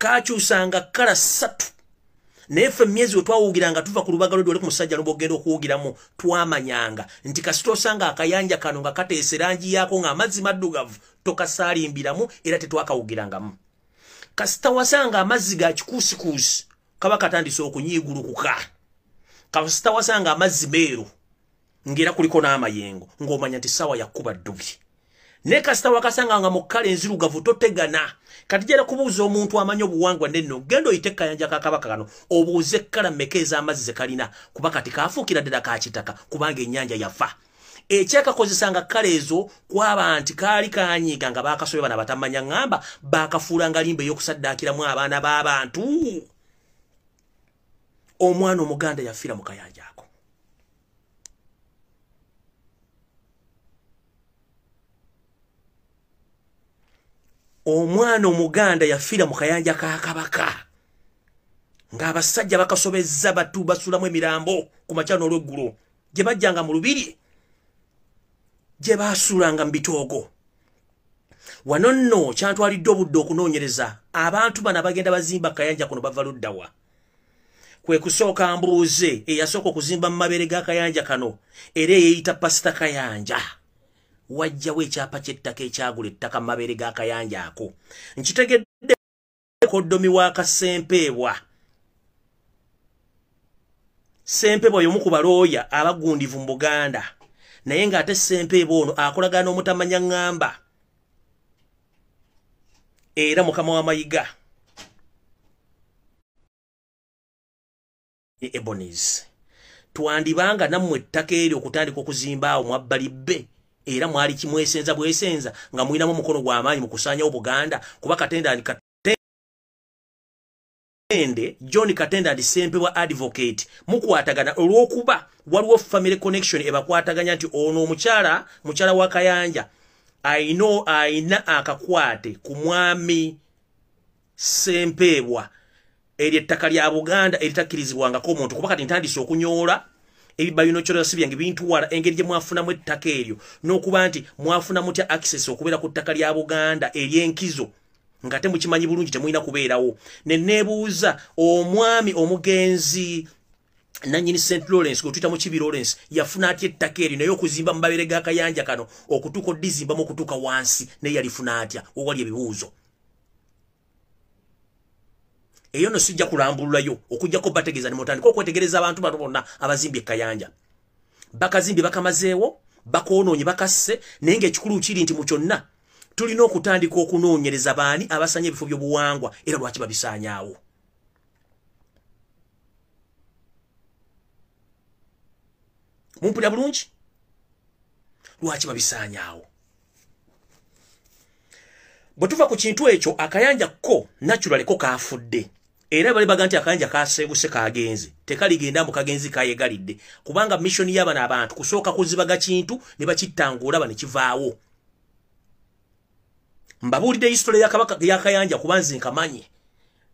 kaakyusanga kala 3 naye ffe emyezi we twawugiranga tuva ku lubaga lwedi oli ku musajja n'obogenda okuwugiramu twamanyanga nti kasitosanga akayanja kano nga kateesa erangi yaako ng'amazzi maddugavu tokasaalimbiramu era tetwakawugirangamu kasita wasanga amazzi ga kikuusikuusi kaba katandise okunyiigulukuka kasita wasanga amazzi meeru ng'era kuliko n'amayengo ng'omanya nti ssaawa yakkuba ddubi ne kasita wakasanga nga mu kkala enzirugavu totegana kati jera kubuuza omuntu amanyi obuwangwa nenno genda oyite kayanja ka Kabaka kano obuuze kkala mmeka ez'amazzi ze kalina kuba kati kaafuukira ddala ka kitaka kubanga ennyanja yafa ekyakakozesanga kkala ezo kwaba nti kaali kanyiiga nga baakasobe bana batamanya ŋŋamba baakafuulanga limba ey'okusaddaakiramu abaana b'abantu omwana omuganda yafiira mu kayanja ako omwana omuganda yafiira mu kayanja ka Kabaka ng'abasajja bakasobezza batu basulamu emirambo ku makya n'olweggulo gye bajjanga mu lubiri gye baasuulanga mu bitoogo wano nno kyantwalidde obudde okunoonyereza abantu bano bagenda bazimba kayanja kuno bava luddawa kwe kusooka mbuuze eyasooka okuzimba mu mabeere g'akayanja kano era eyeeyita Pasita Kayanja wajjawo ekyapa ky'ettaka ekyagula ettaka mu mabeere g'akayanja ako nkitegedde koddomi wa Kasempeebwa Sempeebwa y'omu ku balooya abagundivu mu Buganda naye ng'ate Sempeebwa ono akolagana n'omutamanya ŋŋamba era mukama wa Mayiga Ebonies twandibanga nammwe ettaka eryo okutandika okuzimba awo mwabbali bbe era mwali kimwesenza bwesenza nga mwinamu omukono gw'amaanyi mu kusaanyawo Buganda kuba John Katenda ndi Sempeebwa advocate mukwatagana olw'okuba waliwo family connection ebakwataganya nti ono mukyala wa Kayanja ayina akakwate ku mwami Sempeebwa eryettaka lya Buganda eritakkirizibwangako omuntu kuba kati ntandise okunyoola ebibbalino kyolera si byange bintuwala engeri gye mwafunamu ettaka eryo n'okuba nti mwafuna mutya access okubeera ku ttaka lya Buganda ery'enkizo nga temukimanyi bulungi temulina kubeerawo ne neebuuza omwami omugenzi nannyini St. Lawrence gwe tuyita mu Kibi Lawrence yafuna atya ettaka eryo naye okuzimba mu mabeere g'akayanja kano okutuuka oddizimbamu okutuuka wansi naye yalifuna atya owali ebibuuzo eyo no sijja kulambululayo okujjako bategeeza ne mutandika okwetegereza abantu bano bonna abazimbye Kayanja bakazimbye bakamazeewo bakoonoonye bakasse naye ng'ekikulu kiri nti mu kyonna tulina okutandika okunoonyereza baani abasanya ebifo by'obuwangwa era lwaki babisaanyaawo Mumpulira bulungi? Lwaki babisaanyaawo? Bwe tuva ku kintu ekyo akayanja ko naturally ko kaafudde. Era bali baga nti akayanja kaasenguse kagenze. Tekaligenda mu kagenzi kayegalidde. Kubanga mission y'abana abantu kusooka kuzibaga kintu ne bakittangula bane kivaawo. Mbabuulidde history ya Kabaka yakayanja kubanze nkamanye.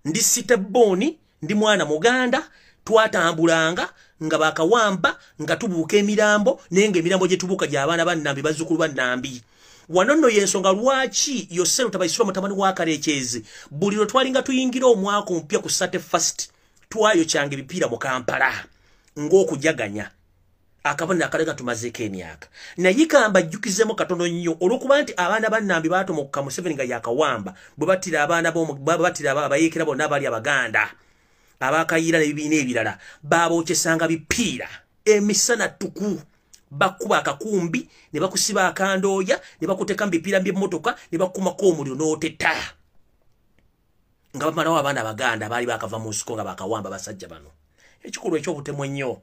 Ndi Siteboni, ndi mwana Muganda, twatambulanga nga bakawamba nga tubuuka emirambo nenge emirambo gye tubuuka gy'abaana bannambi bazzukulu bannambi. Wanono yensonga lwaki Yosero tabayisula mutamani wa Karekyezi buli lwe twalinga tuyingira omwaka omupya ku 31st twayo kyange bipiira mu Kampala ng'okujaganya akabona akalega tumazeeko emyaka naye kamba jjukizemu katono nnyo olw'okuba nti abaana bannambi baatomoka Museveni nga yakawamba bwe battira abaana battira abayeekera bonna abali Abaganda abakayiira n'ebibiina ebirala baabokyesanga bipiira emisana tuku bakuba akakumbi ne bakusiba akandooya ne bakuteka mbipiira by'emmotoka ne bakumako omuliro n'otetta nga bamalawo abaana Abaganda baali bakava mu nsiko nga bakawamba basajja bano ekikolwa eky'obutemu ennyo.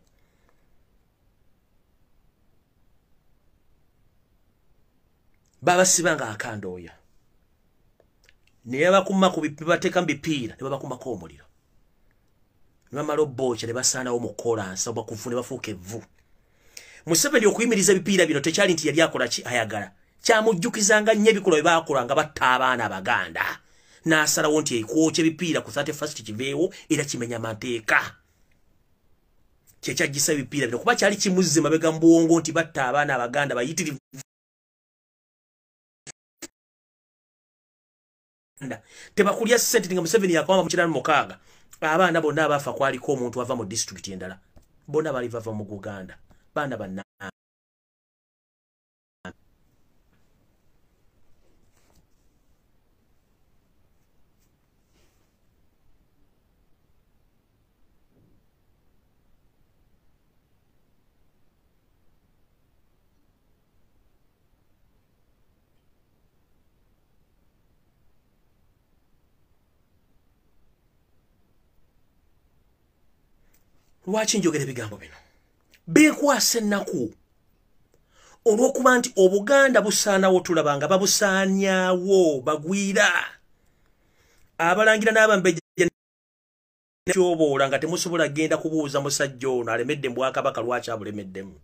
Babasibanga akandooya ne bakuma ku bateeka mbipiira ne bakumako omuliro ne bamala obboocha ne basaanawo mu kolansi obakufu ne bafuuka evvu. Museveni okuyimiriza ebipiira bino tekyali nti yali akola ki ayagala kyamujjukizanga nnyo ebikolwa bye baakola nga batta abaana Abaganda n'asalawo nti ekwokya ebipiira ku 31st kiveewo era kimenya mateeka kyekyajjisa ebipiira bino kuba kyali kimuzze mabega mu buwongo nti batta abaana Abaganda bayitirivu tebakulya ssente nga Museveni yakawamba mu 96 abaana bonna abafa kwaliko omuntu ava mu district endala bonna bali bava mu Uganda baana banna lwaki njogera ebigambo bino beekwasa ennaku olw'okuba nti Obuganda busaanawo tulabanga babusaanyaawo bagwira abalangira n'abambejja kyoboola nga temusobola genda kubuuza musajja ono alemedde mu Bwakabaka lwaki abulemeddemu.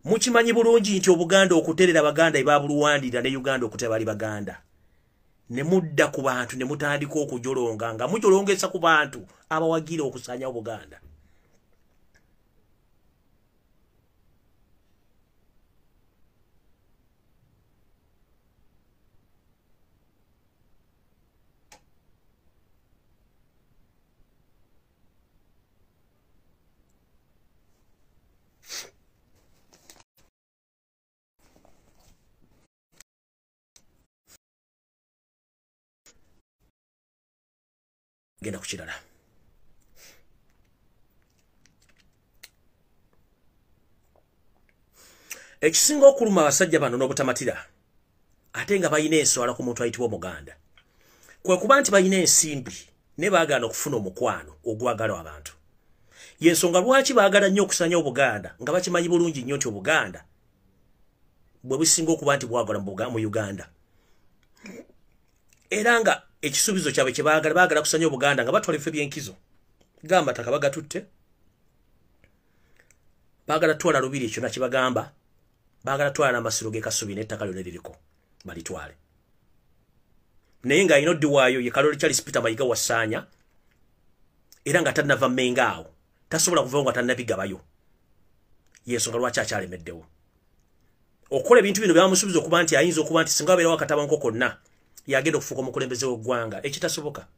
Mukimanyi bulungi nti Obuganda okuterera Abaganda ebabuluwandira ne Uganda okutera bali Baganda ne mudda ku bantu ne mutandika okujolonga nga mujolongesa ku bantu abawagira okusaanya Obuganda. Genda ku kirala. Ekisinga okuluma abasajja bano n'obutamatira ate nga balina enswala ku muntu ayitibwa Omuganda kwe kuba nti balina ensimbi ne baagala okufuna omukwano ogwagala abantu. Yensonga lwaki baagala nnyo okusanya Obuganda nga bakimanyi bulungi nnyo nti Obuganda bwe businga okuba nti bwagala mu Uganda era nga ekisuubizo kyabwe kye baagala kusanya Obuganda nga batwala ebife by'enkizo gamba taka bagatutte baagala twala Lubiri ekyo nakibagamba baagala twala n'amasiro g'e Kasubi n'ettaka lyonna liriko balitwale naye nga alina oddi waayo ye Kaloli Charles Peter Mayiga wasaanya era nga tannava Mmenga awo tasobola kuvawo nga tannabigabayo yensonga lwaki akyalemeddewo okukola ebintu bino byamusuubiza okuba nti ayinza okuba nti singa wabeerawo akatabanko konna yagenda okufuuka omukulembeze w'eggwanga ekitasoboka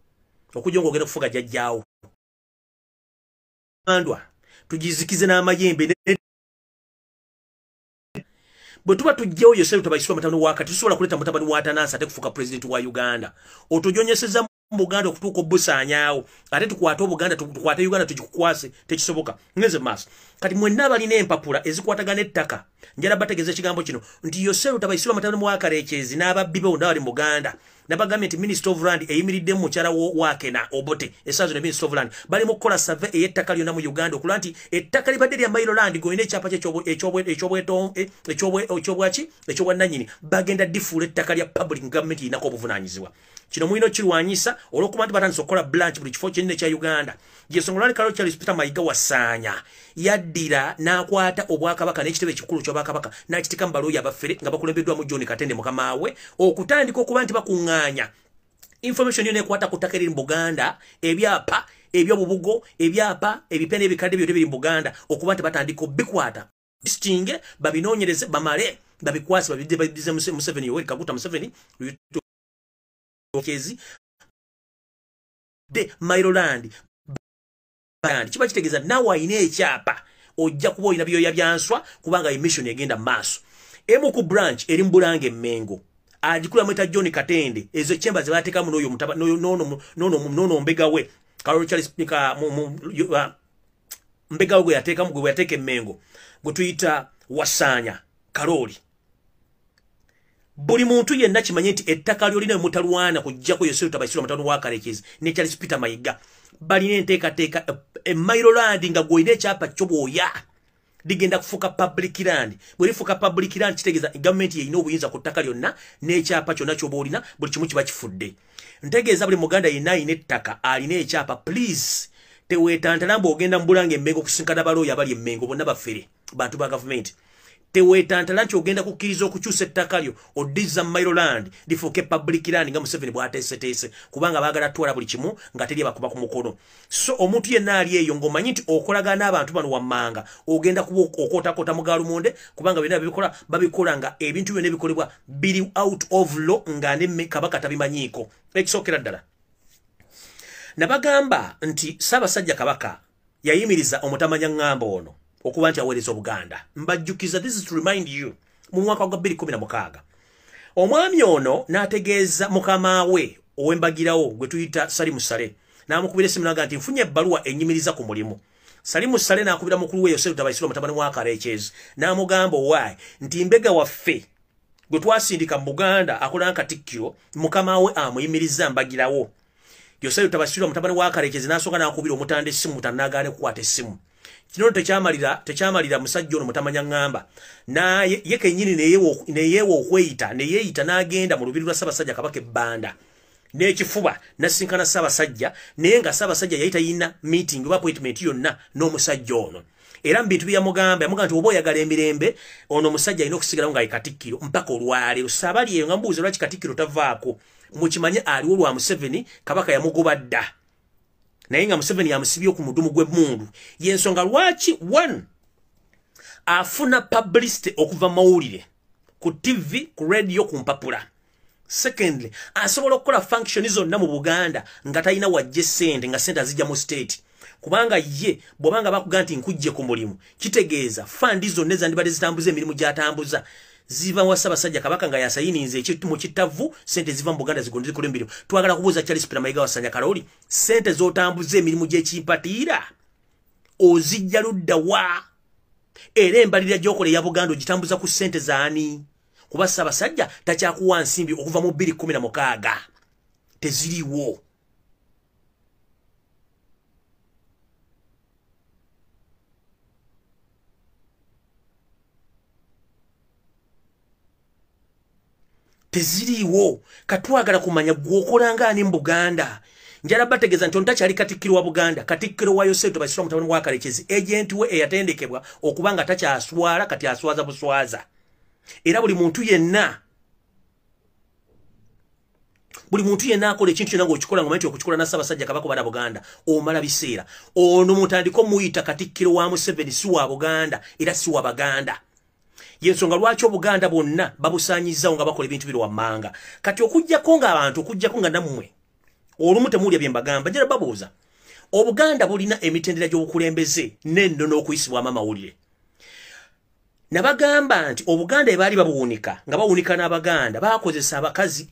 okujja nga ogenda okufuuka jjajjaawo andwa tugizikize n'amayembe bwe tuba tujjawo Yosero tabayisibwa mutabani wa Kati tusobola kuleeta mutabani wa Tanansi ate kufuuka pulezidenti wa Uganda otujonyeseza mu Buganda okutuuka obusaanyaawo ate tukwate Obuganda tukwate Uganda tugikukwase tekisoboka ngeze maaso kati mwenna balina empapula ezikwatagana ettaka njala bategeze kigambo kino nti Yosero tabayisirwa matano mu akarekezi n'ababbibe onda bali mu Buganda n'abagambye nti Minister of Land eyimiridde mu kyala wake na Obote esazo ne Minister of Land bali mu kola survey ey'ettaka lyonna mu Uganda okulwa nti ettaka libadde lya Mailo Land goyina ekyapa ekyobwannannyini bagenda difuula ettaka lya public government yinako obuvunanyizibwa kino mwino kirwanyisa olw'okuba nti batandise okukola branch buli kifo kyonna ekya Uganda gyesongolani kalo Charles Peter Mayiga wasaanya yaddira n'akwata obwakabaka n'ekitebe ekikulu ky'obwakabaka n'akitika mu balooyi abafere nga bakulembeddwamu John Katende mukamaawe okutandika okuba nti bakuŋŋaanya information yonna ekwata ku ttaka eriri mu Buganda ebyapa ebyobubugo ebyapa ebipene ebikadde byonna biri mu Buganda okuba nti batandika obikwata bistinge babinoonyereze bamale babikwase babiddize Museveni Yoweri Kaguta Museveni kezi de Mailo Land kiba kitegeeza nawe ayina ekyapa ojja kuba olina byoya byanswa kubanga emission egenda maaso emu ku branch eri mu Bulange Mmengo agikula mweta John Katende ezo chemba ze bateekamu n'oyo mutaba nono mbega we Karol Charles Pika mbega we yateekamu gwe yateeka Mmengo gwe tuyita Wasaanya Karoli buli muntu yenna kimanye nti ettaka lyolina mutalwana kujjako Yosero tabayisirwa matano wa Karekezi ne Charles Peter Mayiga balina enteekateeka Mailo Land nga goyina ekyapa ky'obwoya digenda kufuka public land bwe lifuka public land kitegeeza government yeyina obuyinza ku ttaka lyonna n'ekyapa kyonna ky'oba olina buli kimu kiba kifudde ntegeeza buli Muganda yenna ayina ettaka alina ekyapa please teweetantala ogenda mu Bulange Mmengo kusinkana balooyi abali Mmengo bonna baffere bantu ba government teweetantala nti ogenda kukkiriza okukyusa ettaka lyo oddiza Mailo Land lifuuke public land nga Museveni bw'ateeseteese kubanga baagala twala buli kimu nga teri bakuba ku mukono so omuntu yenna ali eyo ng'omanyi nti okolagana n'abantu bano wammanga ogenda kuba okootakoota mu gaalumonde kubanga byonna babikola nga ebintu byonna ebikolebwa biri out of law nga ne Kabaka tabimanyiiko ekisookera ddala nabagamba nti Ssaabasajja Kabaka yayimiriza omutamanya ŋŋamba ono okuba nti aweereza Obuganda mbajjukiza this is to remind you mu mwaka gwa 2016 omwami ono n'ategeeza mukamaawe ow'embagirawo gwe tuyita Salimu Sale n'amukubira essimu n'agamba nti nfunye ebbaluwa ennyimiriza ku mulimu Salimu Sale n'akubira mukulu we Yosero tabayisirwa mutabani wa Karekezi n'amugamba owaye nti mbega waffe gwe twasindika mu Buganda akola Katikkiro mukamaawe amuyimiriza mbagirawo Yosero tabayisirwa mutabani wa Karekezi n'asooka n'akubira omutanda essimu mutanagaane kukwata essimu kino tekyamalira musajja ono mutamanya ŋŋamba naye ye kennyini neyeewa okweyita neyeeyita n'agenda mu lubiri lwa Ssaabasajja Kabaka ebbanda n'ekifuba n'asinkana Ssaabasajja naye nga Ssaabasajja yali tayina meeting oba appointment yonna n'omusajja ono era mu bintu yamugamba nti oba oyagala emirembe ono omusajja alina okusigalawo nga ye Katikkiro mpaka olwaleero saabali eyo nga mbuuza lwaki Katikkiro tavaako mukimanye aliwo lwa Museveni Kabaka yamugoba dda naye nga Museveni yamusibye ku mudumu gw'emmundu yensonga lwaki one afuna publicity okuva mawulire ku TV ku radio ku mpapula secondly asobola okukola function zonna mu Buganda nga talina wajje ssente nga ssente azijja mu state kubanga ye bw'obanga bakugamba nti nkujje ku mulimu kitegeeza fandi zonna ezandibadde zitambuza emirimu gy'atambuza ziva wa Ssaabasajja Kabaka nga yasayininze ekitu mu kitavu sente ziva mu Buganda zigonde zikola emirimu twagala kubuuza Charles Peter Mayiga Wasaanya Karoli sente z'otambuza emirimu gy'ekimpatiira ozijja ludda wa era embalirira gy'okola eya Buganda ogitambuza ku sente zaani kuba Ssaabasajja takyakuwa nsimbi okuva mu 2016 teziriwo teziriwo katwagala kumanya gwokolanga ani mu Buganda njala bategeeza nti ontakyali Katikkiro wa Buganda Katikkiro wa Yosero tabayisirwa mutabani wa Karekezi agent we eyatendekebwa okubanga takyaswala kati aswaza buswaza era buli muntu yenna akola ekintu kyonna ng'okikola ng'omanyi okukikola na Ssaabasajja Kabaka bana Buganda omala biseera ono mutandika omuyita Katikkiro wa Museveni si wa Buganda era si wa Baganda yensonga lwaki Obuganda bonna babusaanyizzawo nga bakola ebintu biri wammanga kati okujjako nga nammwe olumu temulya bye mbagamba njala babuuza Obuganda bulina emitendera gy'obukulembeze n'ennono okuyisibwamu amawulire nabagamba nti Obuganda ebaali babuwunika nga bawunika n'Abaganda bakozesa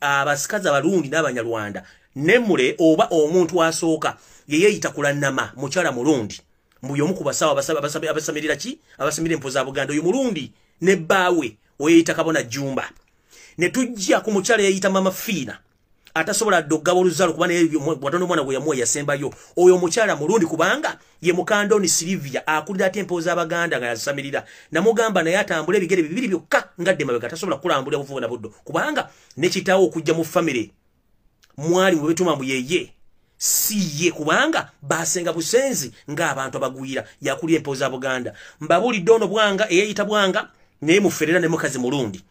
abasikazi abalungi n'Abanyarwanda nemmule oba omuntu asooka yeyeeyita kulannama mukyala mulundi mbuyo omu ku basawo abasamirira ki abasamira empo za Buganda oyo mulundi ne bawe oyita kabona Jumba ne tujja ku mukyala yayita mama Fina atasobola dogga oluzalo kuba ne watono mwana gwe yamuwa yasembayo oyo mukyala mulundi kubanga ye mukandoni Silvia akulira tempo z'Abaganda nga yasamirira namugamba naye atambule bigere bibiri byokka ngadde mabega tasobola kulambula buvuvu na buddo kubanga ne kitawo okujja mu family mwali mu betuma mbuyeye siye kubanga basenga busenzi nga abantu abagwira yakulira tempo z'Abaganda mbabuli dono bwanga eyita bwanga ne muferera ne mukazi mulundi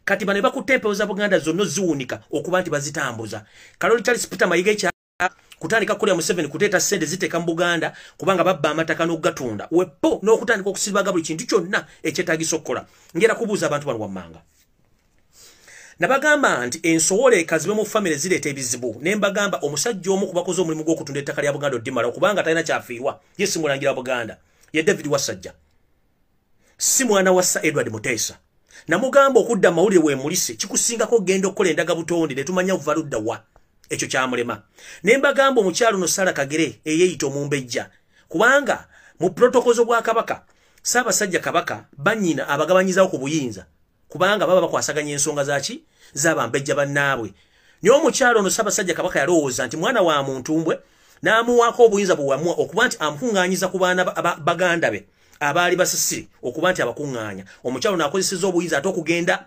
kati bane bakutempe za Buganda zonno ziwunika okuba nti bazitambuza Kaloli Charles Peter Mayiga kya kutandika kuli mu 7 kuteta sende ziteka mu Buganda kubanga babba amataka n'ogatunda wepo n'okutandika okusibaga buli kintu kyonna ekyetagisokola ngera kubuza abantu bano wamanga nabagamba nti ensowole kazibe mu family zireta ebizibu nembagamba omusajja omu kubakoze omulimu gw'okutunda ettaka lya Buganda oddimala kubanga talina kyafiirwa yesi mulangira Buganda ye David Wasajja si mwana wa Sir Edward Mutesa namugamba okudda mawulire we mulise kikusingako gendo kola endaga butonde ne tumanya uvaludda wa ekyo kyamulema nembagamba omukyalo no Sara Kagere eyeyito mumbejja kubanga mu protokozo bwa Kabaka Ssaabasajja Kabaka banyina abagabanyizawo ku buyinza kubanga baba bakwasaganya ensonga zaki z'abambejja bannaabwe niyo omukyalo no Ssaabasajja Kabaka yalowooza nti mwana wa muntu mbwe n'amuwaako obuyinza bw'amua okuba nti amukungaanyiza ku baana baganda be abali basisi okuba nti abakunganya omukyalo nakozeseza obuyinza ate okugenda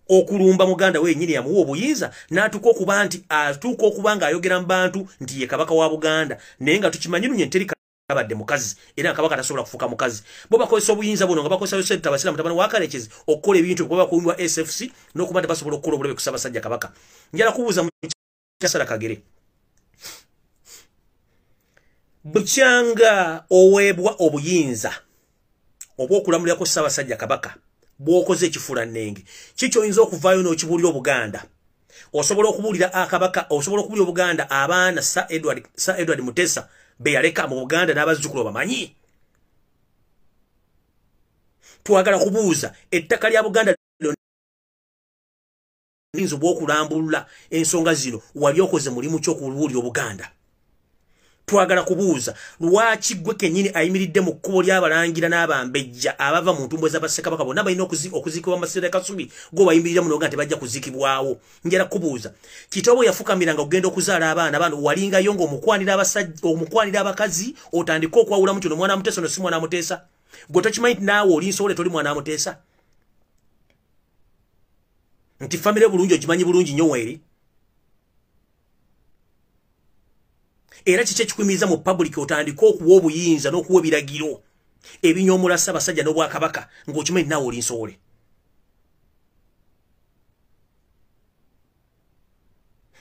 okulumba muganda we nyini yamuwa obuyinza n'atuuka okuba nti atuuka okuba nga ayogera mu bantu nti ye kabaka wa Buganda naye nga tukimanyi lunye nteri kabadde mukazi era kabaka tasobola kufuuka mukazi bo bakozesa obuyinza buno nga bakozesa Yosef Tabasira mutabani wa Kalekezi okukola ebintu kuba bakuumibwa SFC n'okuba nti basobola okukola obulabe ku Ssaabasajja Kabaka njala kubuuza mu Sara Kagere bukyanga oweebwa obuyinza obwokulamulira ko Ssaabasajja Kabaka bwokoze ekifula nnenge kikyo oyinza okuvaayo n'okibuulira Obuganda osobola okubuulira akabaka osobola okubuulira Obuganda abaana Sir Edward Mutesa be yaleka mu Buganda n'abazzukulu bamanyi twagala kubuuza ettaka lya Buganda linzo bwokulambulula ensonga zino wali okoze mulimu ky'okubuulira Obuganda twagala kubuuza lwaki gwe kennyini ayimiridde mu kkubo ly'abalangira n'abambejja abava mu ntumbwe z'Abassekabaka bonna balina okuziikibwa mu masiro Kasubi go bayimirira muno nga tebajja kuziikibwawo njala kubuuza kitabo yafukamiranga okugenda okuzaala abaana bano walingayo ng'omukwanira abakazi otandika okwawulamu kino mwana Mutesa no si mwana Mutesa gwe tokimanyi nti naawe oli Nsowole toli mwana Mutesa nti famire bulungi okimanyi bulungi nnyo weeri era kiki ekikwimiriza mu public otandika okuwa obuyinza n'okuwa ebiragiro ebinyoomula Ssaabasajja n'Obwakabaka ng'okimanyi naawe oli Nsowole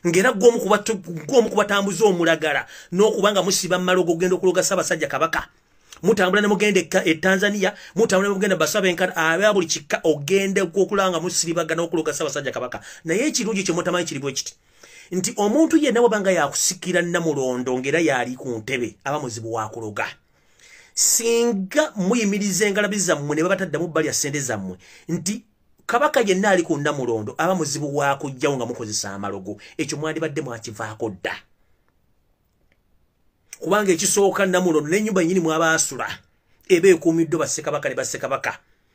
ng'era gw'omu kubatambuza omulagala n'okuba nga musiba mmalogo ogenda okuloga Ssaabasajja Kabaka mutambula ne mugenda e Tanzania mutambula ne mugenda Basabenkana aba buli kika ogende okulanga musiribaga n'okuloga Ssaabasajja Kabaka naye ekirungi kye mutamanyi kiri bwe kiti nti omuntu yenna wabanga yakusikira Namulondo ngera yali ku ntebe aba muzibu wa kuloga singa muyimiriza engalabi zammwe ne babataddamu bbali ya ssente zammwe nti Kabaka yenna ali ku Namulondo aba muzibu wa kujjawo nga mukozesa amalogo ekyo mwandibadde mwakivaako dda kubanga ekisooka Namulondo n'ennyumba nnyini mwabaasula eba ekuumiddwa Bassekabaka ne Bassekabaka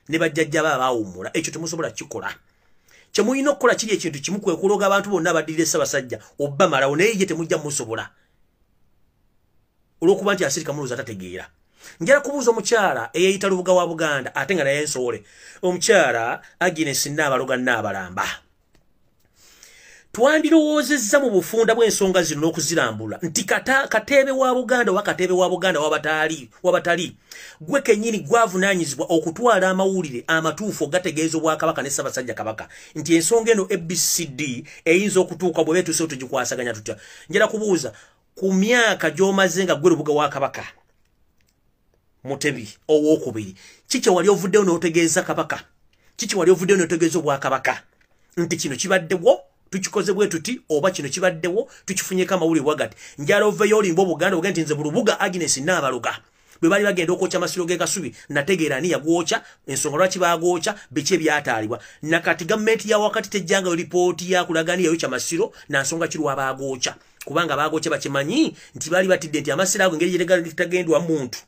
ne bajjajja baawummula ekyo temusobola kikola kyemulina okukola kiri ekintu kimu kwe kuloga abantu bonna abaddirira Ssaabasajja obba malawo naye ye temujja musobola olw'okuba nti asirika muluza tategeera njala kubuuza omukyala eyeyita Lubuga wa Buganda ate nga naye Nsowole omukyala Agnes Nnaabaloga Nnaabalamba twandirowoozezza mu bufunda bw'ensonga zino n'okuzirambula nti Katebe wa Buganda wa Katebe wa Buganda wabatali gwe kennyini gwavunaanyizibwa okutwala amawulire amatuufu ogategeeza Obwakabaka ne Ssaabasajja Kabaka nti ensonga eno ABCD eyinza okutuuka bwe beetuuse tugikwasaganya tutya njala kubuuza ku myaka gy'omaze nga gwe Lubuga wa Kabaka Mutebi owookubiri kiki wali ovuddeyo n'otegeeza Kabaka kiki wali ovuddeyo n'otegeeza Obwakabaka nti kino kibaddewo tukikoze bwe tuti oba kino kibaddewo tukifunyeko amawulire wagati njala oveyo olimba Obuganda ogenda nti nze Bulubuga Agnes Nnaabaloga bwe bali bagenda okwokya amasiro g'e Kasubi nategeera ani yagwokya ensonga lwaki baagwokya biki ebyataalibwa nakati gavumenti ya wakati tejjangayo lipooti yakulaga ani yayokya amasiro nansonga ki lwabaagwokya kubanga baagwokya bakimanyi nti baali batidde nti amasiro ago engeri gye tagendwa muntu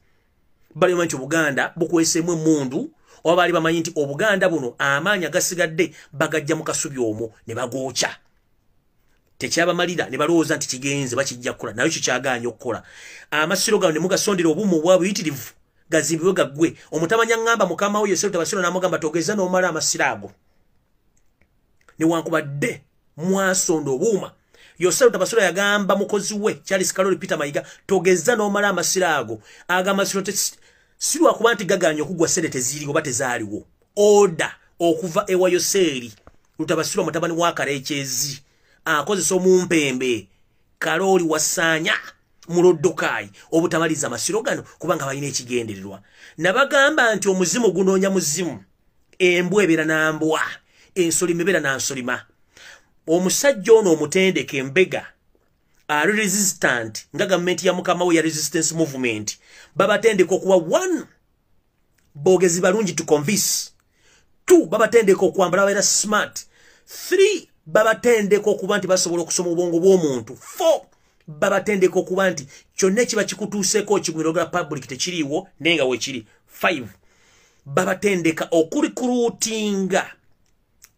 bali omanyi nti Obuganda bukweseemu emmundu oba bali bamanyi nti Obuganda buno amaanya gasigadde bagajja mu kasubi omwo ne bagoocha tekyabamalira ne balowooza nti kigenze bakijja kukola nayo kikyagaanya okukola amasiro gano ne mugasondera obumu obwabuyitirivu gazimbibwe gaggwe omutamanya ngamba mukama we Yosef Tabasiro n'amugamba togeza n'omala amasiro ago newankubadde mwasonda obuuma Yosef Tabasiro yagamba mukozi we Charles Karoli Peter Mayiga togeza n'omala amasiro ago agamasiro sirwa kuba nti gagaanya okugwa sente ziri oba tezaaliwo oda okuva ewa Yoseri Lutabasiro mutabani wa Karekyezi akozesa omumpembe Karoli Wasanya muloddokai obutamaliza amasiro gano kubanga balina ekigendererwa nabagamba nti omuzimu gunoonya muzimu embwa ebeera n'ambwa ensolima ebeera n'ansolima omusajja ono omutendeke Mbega ari resistant nga gavumenti ya mukama we ya resistance movement babatendeka okuwa 1 bogezi balungi to convince 2 babatendeka okwambala babeera smart 3 babatendeka okuba nti basobola okusoma obwongo bw'omuntu 4 babatendeka okuba nti kyonna ekiba kikutuuseeko kigumira public tekiriiwo nenga weekiri 5 babatendeka okurikuruutinga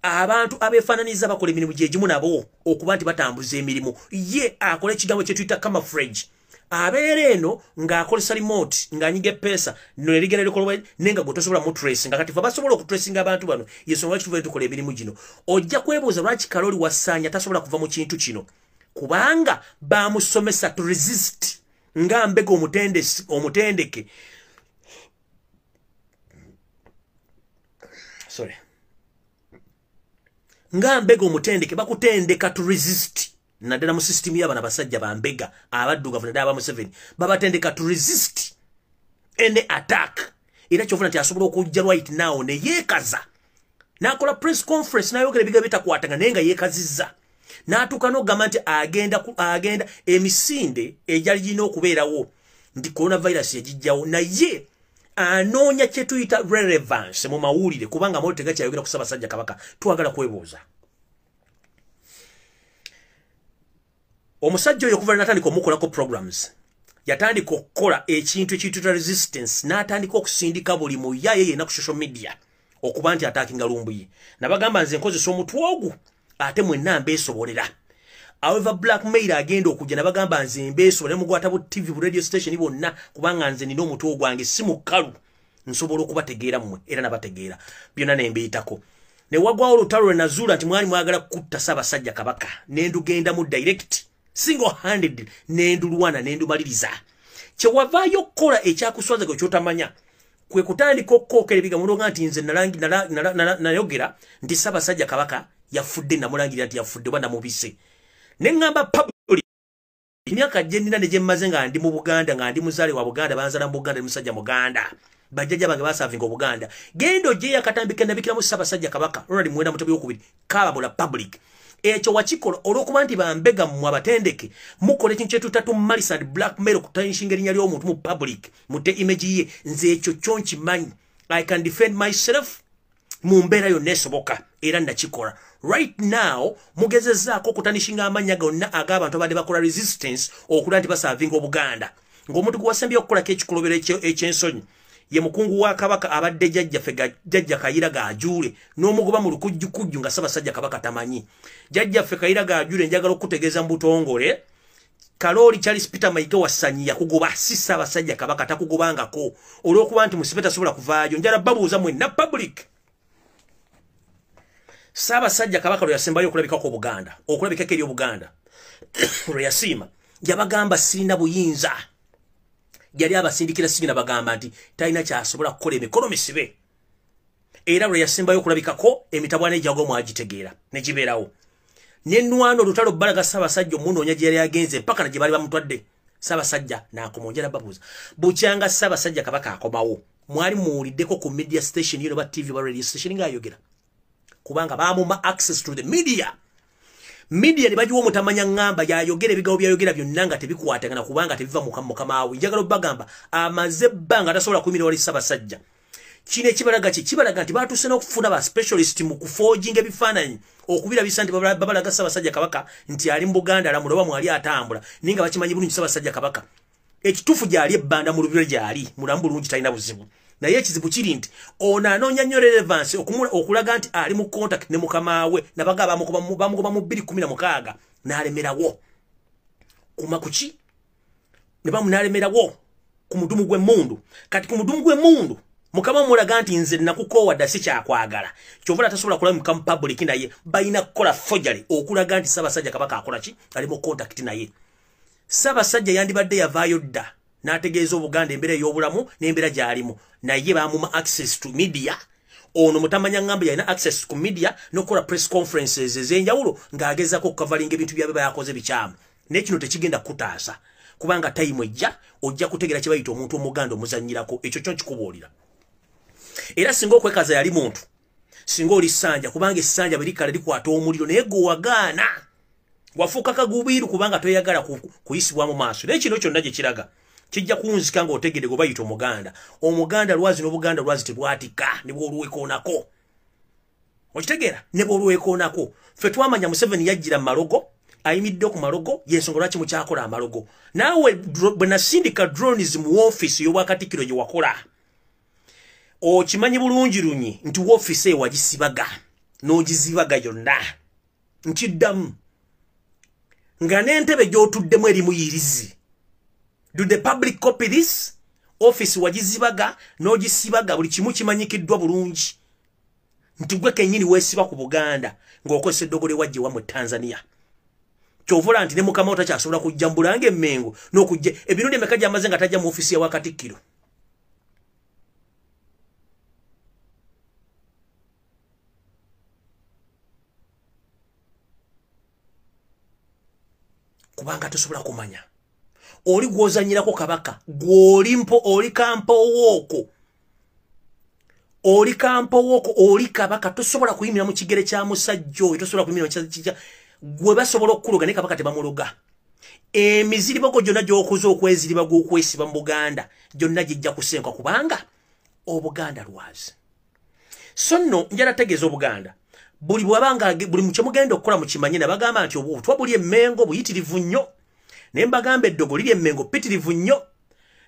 abantu abeefaananiza bakola emirimu gyegimu nabo okuba nti batambuza emirimu ye akola ekigambo kye tuyita camouflage abeera eno ng'akolesa remote ng'anyiga eppeesa nno erigenda likolwa nenga gwe tosobola mu tracing nga kati fe basobola okutracinga abantu bano yensonga lwaki tuva tukola emirimu gino ojja kwebuuza lwaki Karoli Wasanya tasobola kuva mu kintu kino kubanga bamusomesa to resist nga Mbega omutendeke nga Mbega omutendeke bakutendeka to resist naddala mu system y'abana basajja ba Mbega abaddugavu naddala ba Museveni babatendeka to resist any attack era kyofuna nti asobola okujja right now ne yeekaza n'akola press conference n'ayogera ebigambo bitakwatanga naye nga yeekazizza n'atuuka n'ogamba nti agenda emisinde egyali girina okubeerawo nti coronavirus yagijjawo naye anoonya kye tuyita relevance mu mawulire kubanga amawulire tegakyayogera ku Ssaabasajja Kabaka twagala kwebuuza omusajja oyo okuva n'atandika omukolako programs yatandika okukola ekintu ekiyitibwa resistance n'atandika okusindika buli muyaye yenna ku social media okuba nti ataakinga Lumbuye nabagamba nze nkozesa omutwe ogwo ate mwenna mbeesobolera however blackmail agenda okujja nabagamba nze mbeesobolera mugwata bu TV bu radio station bonna kubanga nze nina omutwe ogwange si mukalu nsobola okubategeera mmwe era nabategeera byonna nembiyitako ne wagwawo olutalo lwe nazuula nti mwali mwagala kutta Ssaabasajja Kabaka nendugenda mu direct single handed nendulwana nendumaliriza kyewavaayo okukola ekyakuswaza gwe kyotamanya kwe kutandika okukookera ebigambo nga nti nze nayogera nti Ssaabasajja Kabaka yafudde namulangirira nti yafudde oba namubise ne ŋŋamba public emyaka gye nnina ne gye mmaze nga ndi mu Buganda nga ndi muzaale wa Buganda banzala mu Buganda ne musajja Muganda bajjajja bange basaavinga Obuganda gendo gye yakatambika nabikiramu Ssaabasajja Kabaka Ronald Muwenda Mutebi okubiri kaababula public ekyo wakikola olw'okuba nti ba Mbega mmwe abatendeke mukola ekintu kye tuta tumalisa and blackmail okutanishinga erinnya ly'omuntu mu public mutte image ye nze ekyo kyo nkimanyi I can defend myself mu mbeera yonna esoboka era nakikola right now mugezezzaako okutanishinga amannya gonna ag'abantu abadde bakola resistance okula nti basaavinga Obuganda ng'omuntu gwe wasembye okukolako ekikolobero eky'ensonyi ye mukungu wa Kabaka abadde jjajja Kayira Gajuule n'omugoba mu lukujjukujju nga Ssaabasajja Kabaka tamanyi jjajjaffe Kayira Gajuule njagala okutegeeza mu butongole Karoli Charles Peter Mayiga Wasanya yakugoba si Ssaabasajja Kabaka takugobangako olw'okuba nti musibe tasobola kuvaayo njala babuuza mwenna public Ssaabasajja Kabaka lwe yasembayo okulabikako Obuganda okulabikako eri Obuganda lwe yasiima yabagamba sirina buyinza yali abasindikira sigina bagamba nti talina kyasobola kukola emikono misibe era lwe yasembayo okulabikako emitabwana egyago mwagitegeera ne gibeerawo n'ennwana olutalo bbalaga Ssaabasajja omunoonya gye yali agenze mpaka na gye baali bamutwadde Ssaabasajja n'akomonjera babuuza bukyanga Ssaabasajja Kabaka akomawo mwali muwuliddeko ku media station yino ba TV ba radio station ng'ayogera kubanga baamuma access to the media ne bagiwa omutamanya ngamba yayogera ebigambo byayogera byonna nga tebikwatagana kubanga tebiva mukama we njagala obbagamba amaze ebbanga atasobola kuyimira wali Ssaabasajja kino ekibalaga kibalaga nti baatuuse n'okufuna ba specialist mu kufoojinga ebifaananyi okubirabisa nti babalaga Ssaabasajja Kabaka nti ali mu Buganda alamula oba mwali atambula naye nga bakimanyi bulungi Ssaabasajja Kabaka ekituufu gyali ebbanda mu lubiro gyali mulamu bulungi talina buzibu naye ekizibu kiri nti ono anoonya nnyo relevance okulaga nti ali mu contact ne mukama we nabaga bamugoba mu 2016 n'alemerawo kuma kuki ne bamunalemerawo ku mudumu gw'emmundu kati ku mudumu gw'emmundu mukama mulaga nti nze nakukoowa dda si kyakwagala kyovula tasobola kulamuka mu public naye balina kukola forgery okulaga nti Ssaabasajja Kabaka akola ki ali mu contact naye Ssaabasajja yandibadde yavaayo dda n'ategeeza Obuganda embeera ey'obulamu n'embeera gy'alimu naye baamuma access to media ono mutamanya ngamba yalina access ku media n'okukola press conferences ez'enjawulo ng'agezaako okukavalinga ebintu by'abe yakoze bikyamu naye kino tekigenda kutaasa kubanga time ejja ojja kutegera kye bayita omuntu omuganda omuzannyirako ekyo kyo kikubuulira era singa okwekaza yali muntu singa oli ssanja kubanga essanja berikala likwata omuliro naye gwe wagaana wafuuka kagubiiru kubanga toyagala kuyisibwa mu maaso naye kino kyonna gye kiraga kijja kunzika ng'otegedde gwe bayita omuganda lwazi n'obuganda lwazi tebwatika ne bw'olwekoonako okitegeera ne bw'olwekoonako ffe twamanya Museveni yajjira mu malogo ayimidde ku malogo yensonga lwaki mukyakola amalogo naawe bwe nasindika drones mu office y'obwakatikkiro gye wakola okimanyi bulungi lunyi nti office wagisibaga n'ogizibaga yonna nkiddamu nga n'entebe gy'otuddemu eri muyirizi do the public copy this office wagizibaga n'ogisibaga buli kimu kimanyikiddwa bulungi nti gwe kennyini weesiba ku Buganda ng'okozesa eddogole wajje wa mu Tanzania kyovula nti ne mukama otakyasobola kujja mbulanga emmengo n'okujja ebirundi emeka gy'amaze nga tajja mu ofisi ya Wakatikkiro kubanga tosobola kumanya oli gwozanyirako Kabaka gwolimpo oli kampowooko oli Kabaka tosobola kuyimira mu kigere kya musajja oyo tosobola kuyimira mu kigere gwe basobola okuloga ne Kabaka tebamuloga emiziribago gyonna gy'okoze okweziriba gw'okwesiba mu Buganda gyonna gijja kusenkwa kubanga Obuganda lwazi so nno njala tegeeza Obuganda buli bwabanga buli mu kyemugenda okukola mu kimanye nabagamba nti obutwa buli emmengo buyitirivu nnyo ne mbagamba eddogo liri emmengo pitirivu nnyo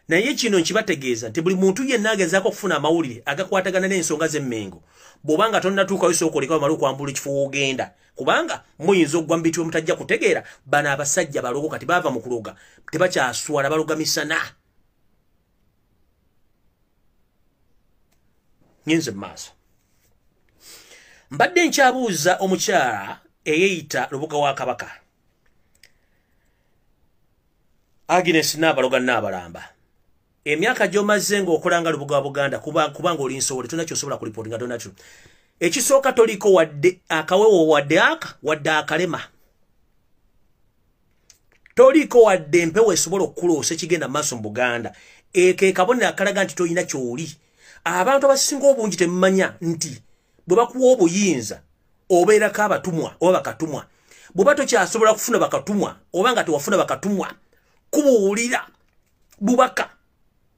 naye kino nkibategeeza nti buli muntu yenna agezaako okufuna amawulire agakwatagana n'ensonga z'emmengo bw'obanga tonnatuukayo sooka oleka bamala okwambula ekifo w'ogenda kubanga muyinza okugwa mu bintu mutajja kutegeera bano abasajja balogo kati baava mu kuloga tebakyaswala baloga misana nyenze mu maaso mbadde nkyabuuza omukyala eyeeyita Lubuga wa Kabaka Agnes Nabaloga Nabalamba emyaka gy'omaze ng'okolanga Lubuga wa Buganda kubanga oli nsowole tonna kyosobola kulipotinga donatu ekisooka toliko wadde akawewo wadde akalema toliko wadde empewo esobola okukuloosa ekigenda mu maaso mu Buganda ke kabonero akalaga nti toyina ky'oli abantu abasinga obungi temumanya nti bwe bakuwa obuyinza obeerako abatumwa oba bakatumwa bw'oba tokyasobola kufuna bakatumwa oba nga tewafuna bakatumwa kubuulira bubaka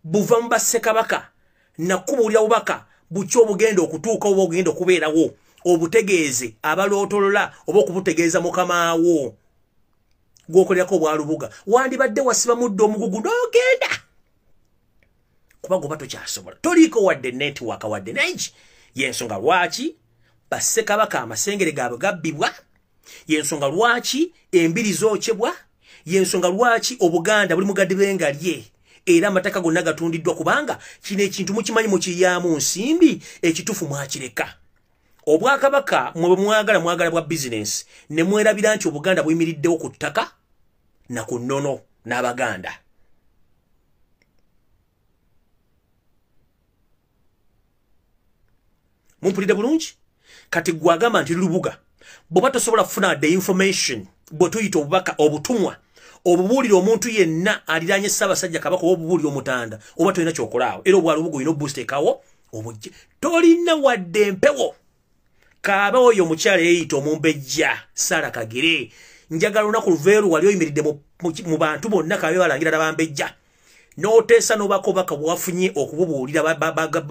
buva mu bassekabaka nakubuulira bubaka buki obugenda okutuuka oba ogenda okubeerawo obutegeeze abalootolola oba okubutegeeza mukamaawo gw'okolerako obwa Lubuga wandibadde wasiba muddo omugugu n'ogenda kuba gwoba tokyasobola toliiko wadde netiwaka wadde nengi yensonga lwaki bassekabaka amasengere gaabwe gabbibwa yensonga lwaki embiri zookyebwa yensonga lwaki Obuganda buli mugadde bengalye era amataka gonna gatundiddwa kubanga kino ekintu mukimanyi mukiyaamu nsimbi ekitufu mwakireka Obwakabaka mwe mwagala bwa bizinesi ne mwerabira nti Obuganda buyimiriddewo ku ttaka na ku nnono n'Abaganda mumpulidde bulungi kati gwagamba nti Lubuga bw'oba tosobola kufuna the information bwe tuyita obubaka obutumwa obubuulira omuntu yenna aliraanye Ssaabasajja Kabaka oba obubuulira omutanda oba tolina kyokolaawo era obwa Lubuga olina obusteekawo obujje tolina wadde empewo kaaba oyo omukyala eyita omumbejja Sara Kagere njagala olunaku luveeru wali oyimiridde mu bantu bonna kaabe balangira nabambejja n'oteesa n'obakobaka bwafunye okububuulira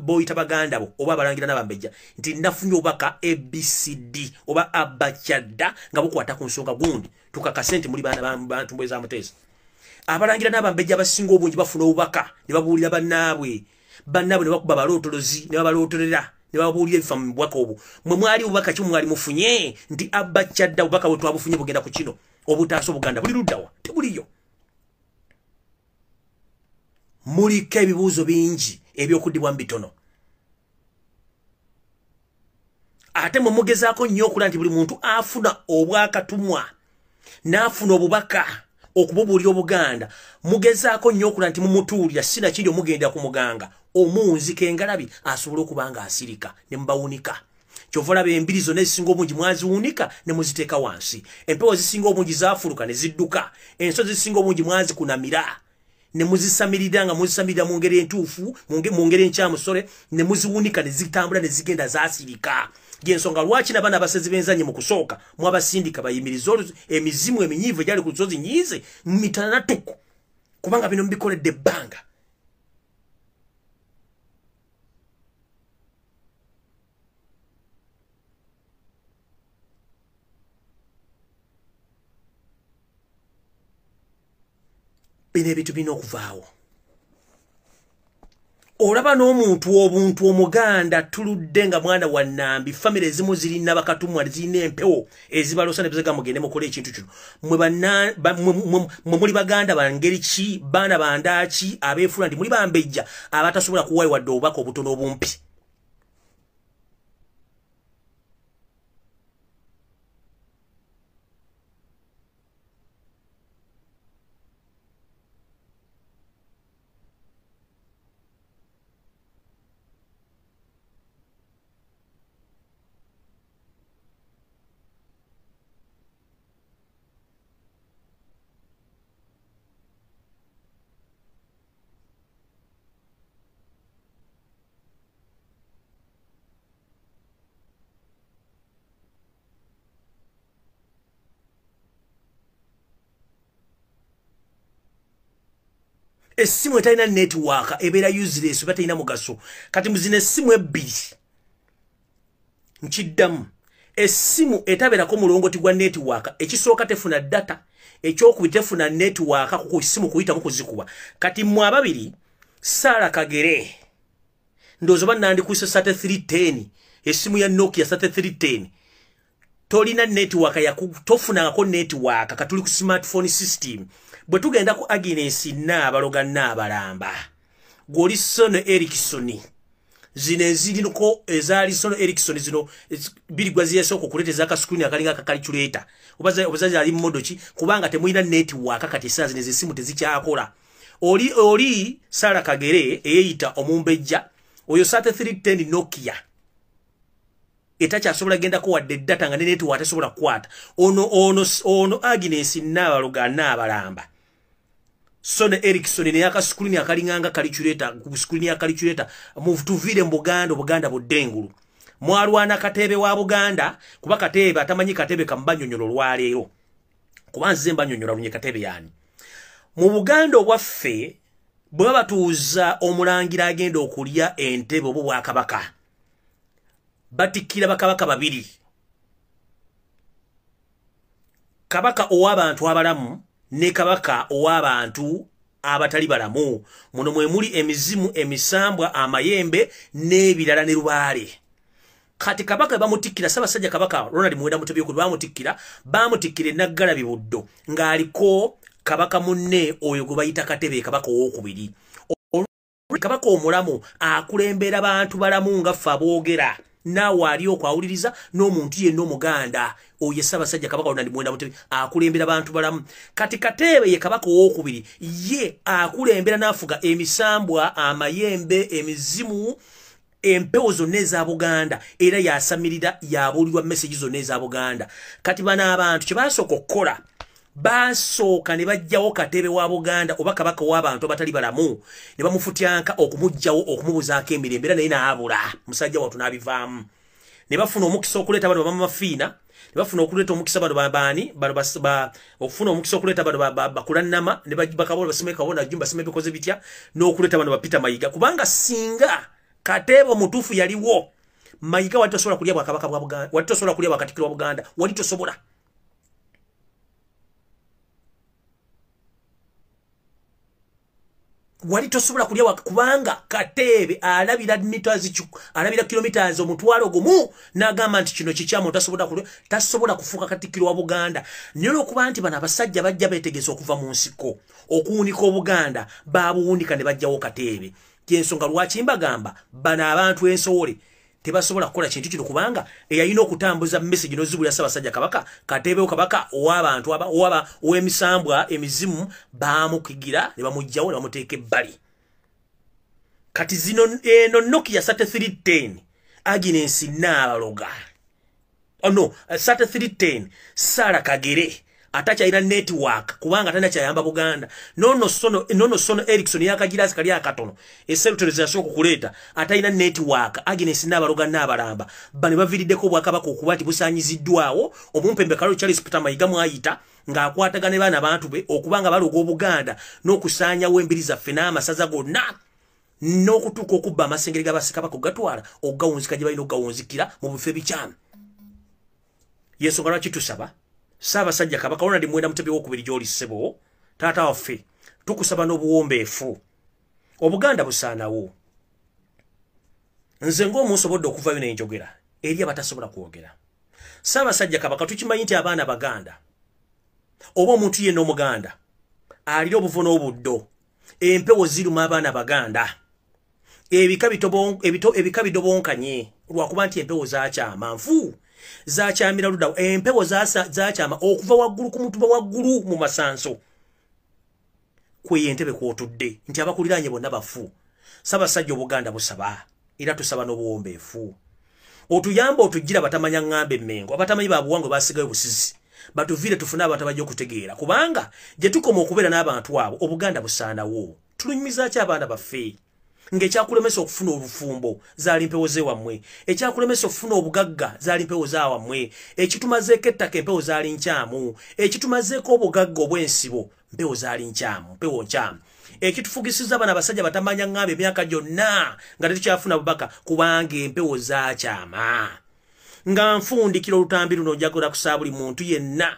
boyita baganda bo oba balangira nabambejja nti nafunye obubaka ABCD oba abachadda nga bukwata ku nsonga gundi tukakase nti muli baana bantu mbweza muteesa abalangira nabambejja abasinga obungi bafuna obubaka ne babuulira bannaabwe bannabwe ne bakuba balotolozi ne babalotolera ne babuulira ebifa mu bubaka obwo mwe mwali bubaka ki mwali mufunye nti abba kyadda bubaka bwe twabufunye bugenda ku kino obutaasa Obuganda buli luddawa tebuliyo muliko ebibuuzo bingi ebyokuddibwa mu bitono ate mwe mugezaako nnyo okula nti buli muntu afuna obwakatumwa n'afuna obubaka okububuulira Obuganda mugezaako nnyo okula nti mumutuulira sinakiri omugenda ku muganga omunzika engalabi asobole okuba nga asirika ne mubawunika kyova olaba embiri zonna ezisinga obungi mwaziwunika ne muziteeka wansi empewo zisinga obungi zaafuluka ne zidduka ensozi zisinga obungi mwazikunamira ne muzisamirira nga muzisamirira mu ngeri entuufu mu ngeri enkyamusole ne muziwunika ne zitambula ne zigenda zaasirika y'ensonga lwaki n'abaana abasezi b'enzanyi mu kusooka mwabasindika bayimiriza emizimu eminyiivu egyali ku lusozi nyiize mu mitala natuku kubanga bino mbikoledde ebbanga bino ebintu birina okuvaawo olaba n'omuntu obuntu Omuganda tuludde nga mwana wa Nnambi famire ezimu zirina bakatumwa zirina empewo ezibaloosa ne bizega mugende mukola ekintu kino mwe muli Baganda bangeri ki baana bandaki abeefula nti muli bambejja abatasobola kuwaayo wadde obubaka obutono obumpi essimu etalina network ebeera useless batalina mugaso kati muzina essimu ebbiri nkiddamu essimu etabeerako mulongoti gwa network ekisooka tefuna data ekyokubiri tefuna network ku ssimu kuyitamu kuzikuba kati mwe ababiri Sara Kagere ndowooza oba nandikuyise 3310 essimu ya Nokia 3310 tolina network tofunangako network katuli ku smartphone system bwe tugenda ku Agnes Nabaloga Nabalamba goli Sono Ericsson zino eziriko ezaali Sono Ericsson zino biri gwaziyesoko kuleteza aka screen akalinga calculator obazazi ali modoki kubanga temuyina network kati saa zino ezisimu tezikyakola oli Sara Kagere eyita omumbejja oyo 3310 Nokia etakyasobola genda ko wadde data nga network atasobola kwata ono Agnes Nabaloga Nabalamba Sono Ericsson ne yaka screen akalinganga calculator ku screen ya calculator move to vile Buganda budengulu mwalwana katebe wa Buganda kuba katebe atamanyi katebe kambanyonyolo lwaleero kubanze mbanyonyola lunye katebe yani mu Buganda obwaffe bwe batuuza omulangira agenda okulya entebe obwo bwa Kabaka batikira bakabaka babiri Kabaka ow'abantu abalamu ne Kabaka ow'abantu abatali balamu muno mwe muli emizimu emisambwa amayembe n'ebirala ne lubaale kati Kabaka bamutikira Ssaabasajja Kabaka Ronald Muwenda Mutebi ku bamutikira Naggala Bibuddo ng'aliko Kabaka munne oyo gwe bayita Katebe Kabaka ow'okubiri Kabaka omulamu akulembera abantu balamu nga ffe aboogera naawe ali okwawuliriza n'omuntu yenna Omuganda oyo Ssaabasajja Kabaka Ronald Muwenda Mutebi akulembera abantu balamu kati Katebe ye Kabaka ow'okubiri ye akulembera n'afuga emisambwa amayembe emizimu empewo zonna eza Buganda era yasamirira yabuulirwa message zonna eza Buganda kati bana abantu kye basooka okukola basooka ne bajjawo Katebe wa Buganda oba Kabaka w'abantu abatali balamu ne bamufutyanka okumugjawo okumubuzaako emirembe era naye n'abula musajja wattu n'abivaamu ne bafuna omukisa okuleeta bano bamama Fiina ne bafuna okuleeta omukisa bano babaani okufuna omukisa okuleeta bano bakulannama ne bakabola basime kabona jjumba basime bikoze bitya n'okuleeta bano bapita Mayiga kubanga singa Katebe omutuufu yaliwo Mayiga wali tosobola kulya Bwakabaka bwa Buganda wali tosobola kulya Bwakatikkiro wa Buganda wali tosobola wali tosobola kulya kubanga Katebe alabira kilometers omutwalo gumu n'agamba nti kino kikyamu tasobola kufuuka Katikkiro wa Buganda. Nero okuba nti bano abasajja bajja beetegeeza okuva mu nsiko okuwunika Obuganda baabuwunika ne bajjawo Katebe. Kyensonga lwaki mbagamba bano abantu ensowole tebasobola kukola kintu kino kubanga eyalina okutambuza message n'ozibulya Ssaabasajja Kabaka Katebe Kabaka ow'abantu ow'emisambwa emizimu baamukigira ne bamuggyawo ne bamuteeka ebbali. Kati zino eno Nokia 3310 Agnes Nabaloga. Oh no, 3310 Sara Kagere atakyalina network kubanga tana kyayamba Buganda. Nono sono Erickson yakagirazi kali akatono eserutereza yasoko kuleta atalina network. Agnes Nabaloga Nabalamba bane bavirideko Bwakabaka okuba nti busanyiziddwawo omumpembe Kalo Charles Peter Mayiga mwayita ng'akwatagane baana bantu be okubanga baloga Obuganda n'okusaanya wembiri zaffe n'amasaza gonna n'okutuuka okubba amasengere g'Abassekabaka ogatwala okugawunzika gye balina okugawunzikira mu bifo ebikyamu. Yensonga lwaki tusaba Ssaabasajja Kabaka Ronald Mwenda Mutebi w'okubiri gy'oli ssebo taata waffe tukusaba n'obuwombeefu Obuganda busaanawo. Nze ng'omunsobodde okuvayo n'enjogera eri abatasobola kwogera. Ssaabasajja Kabaka tukimanyi nti abaana Baganda oba omuntu yenna Omuganda alina obuvo n'obuddo empewo ziruma abaana Baganda ebika bidobonkanye lwakuba nti empewo zaakyama nfu zakyamira luddawo empewo zakyama okuva waggulu ku mutuba waggulu mu masanso kweyentebe kwotudde nti abakuliranye bonna bafu. Ssaabasajja Obuganda busaba era tusaba n'obuwombeefu otuyamba otugira batamanya ng'ambe Mmengo abatamanyi babuwangwa basigayo busizi batuvire tufune abantu abajja okutegeera kubanga gye tukoma okubeera n'abantu abo Obuganda busaanawo. Tulunyumiza ki abaana baffe ng'ekyakulemesa okufuna obufumbo zaali mpewo zewammwe, ekyakulemesa okufuna obugagga zaali mpewo zawammwe, ekitumazeeko ettaka empewo zaali nkyamu, ekitumazeeko obugagga obw'ensibo mpewo zaali nkyamu, mpewo nkyamu, ekitufugisiza bano abasajja batamanya ng'ambe emyaka gyonna nga tetukyafuna bubaka kubanga empewo zaakyama. Nga nfundikira olutambi luno njagala kusaa buli muntu yenna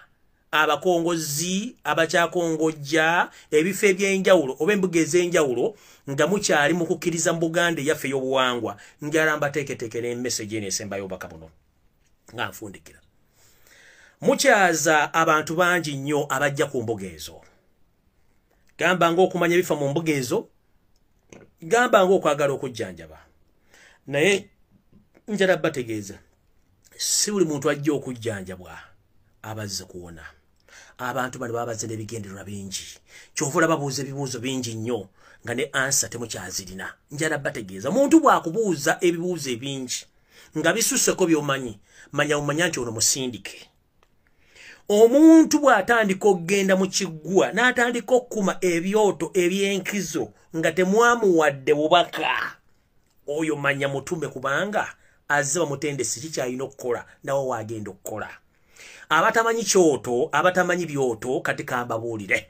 abakongozi abakyakongojja ebifo eby'enjawulo oba embuga ez'enjawulo nga mukyali mu kukkiriza mu Buganda eyaffe ey'obuwangwa njala mbateeketeeke n'emmeseji eno esembayo obubaka buno nga nfundikira. Mukyaza abantu bangi nnyo abajja ku mbuga ezo. Gamba ng'okumanya ebifa mu mbuga ezo, gamba ng'okwagala okujjanjaba. Naye njala bategeeza si buli muntu ajja okujjanjabwa abazze kuwona. Abantu bano babaze n'ebigendererwa bingi. Kyova olaba babuuza ebibuuzo bingi nnyo nga ne ansa temukyazirina. Njala bategeeza muntu bw'akubuuza ebibuuzo ebingi nga bisusseko by'omanyi manya omanya nti ono musindike. Omuntu bw'atandika okugenda mu kiggwa n'atandika okukuma ebyoto eby'enkizo nga temwamuwadde bubaka, oyo manya mutume kubanga azze bamutendesi kikyalina okukola nawe waagenda okukola. Abatamanyi kyoto abatamanyi byoto kati kambabuulire.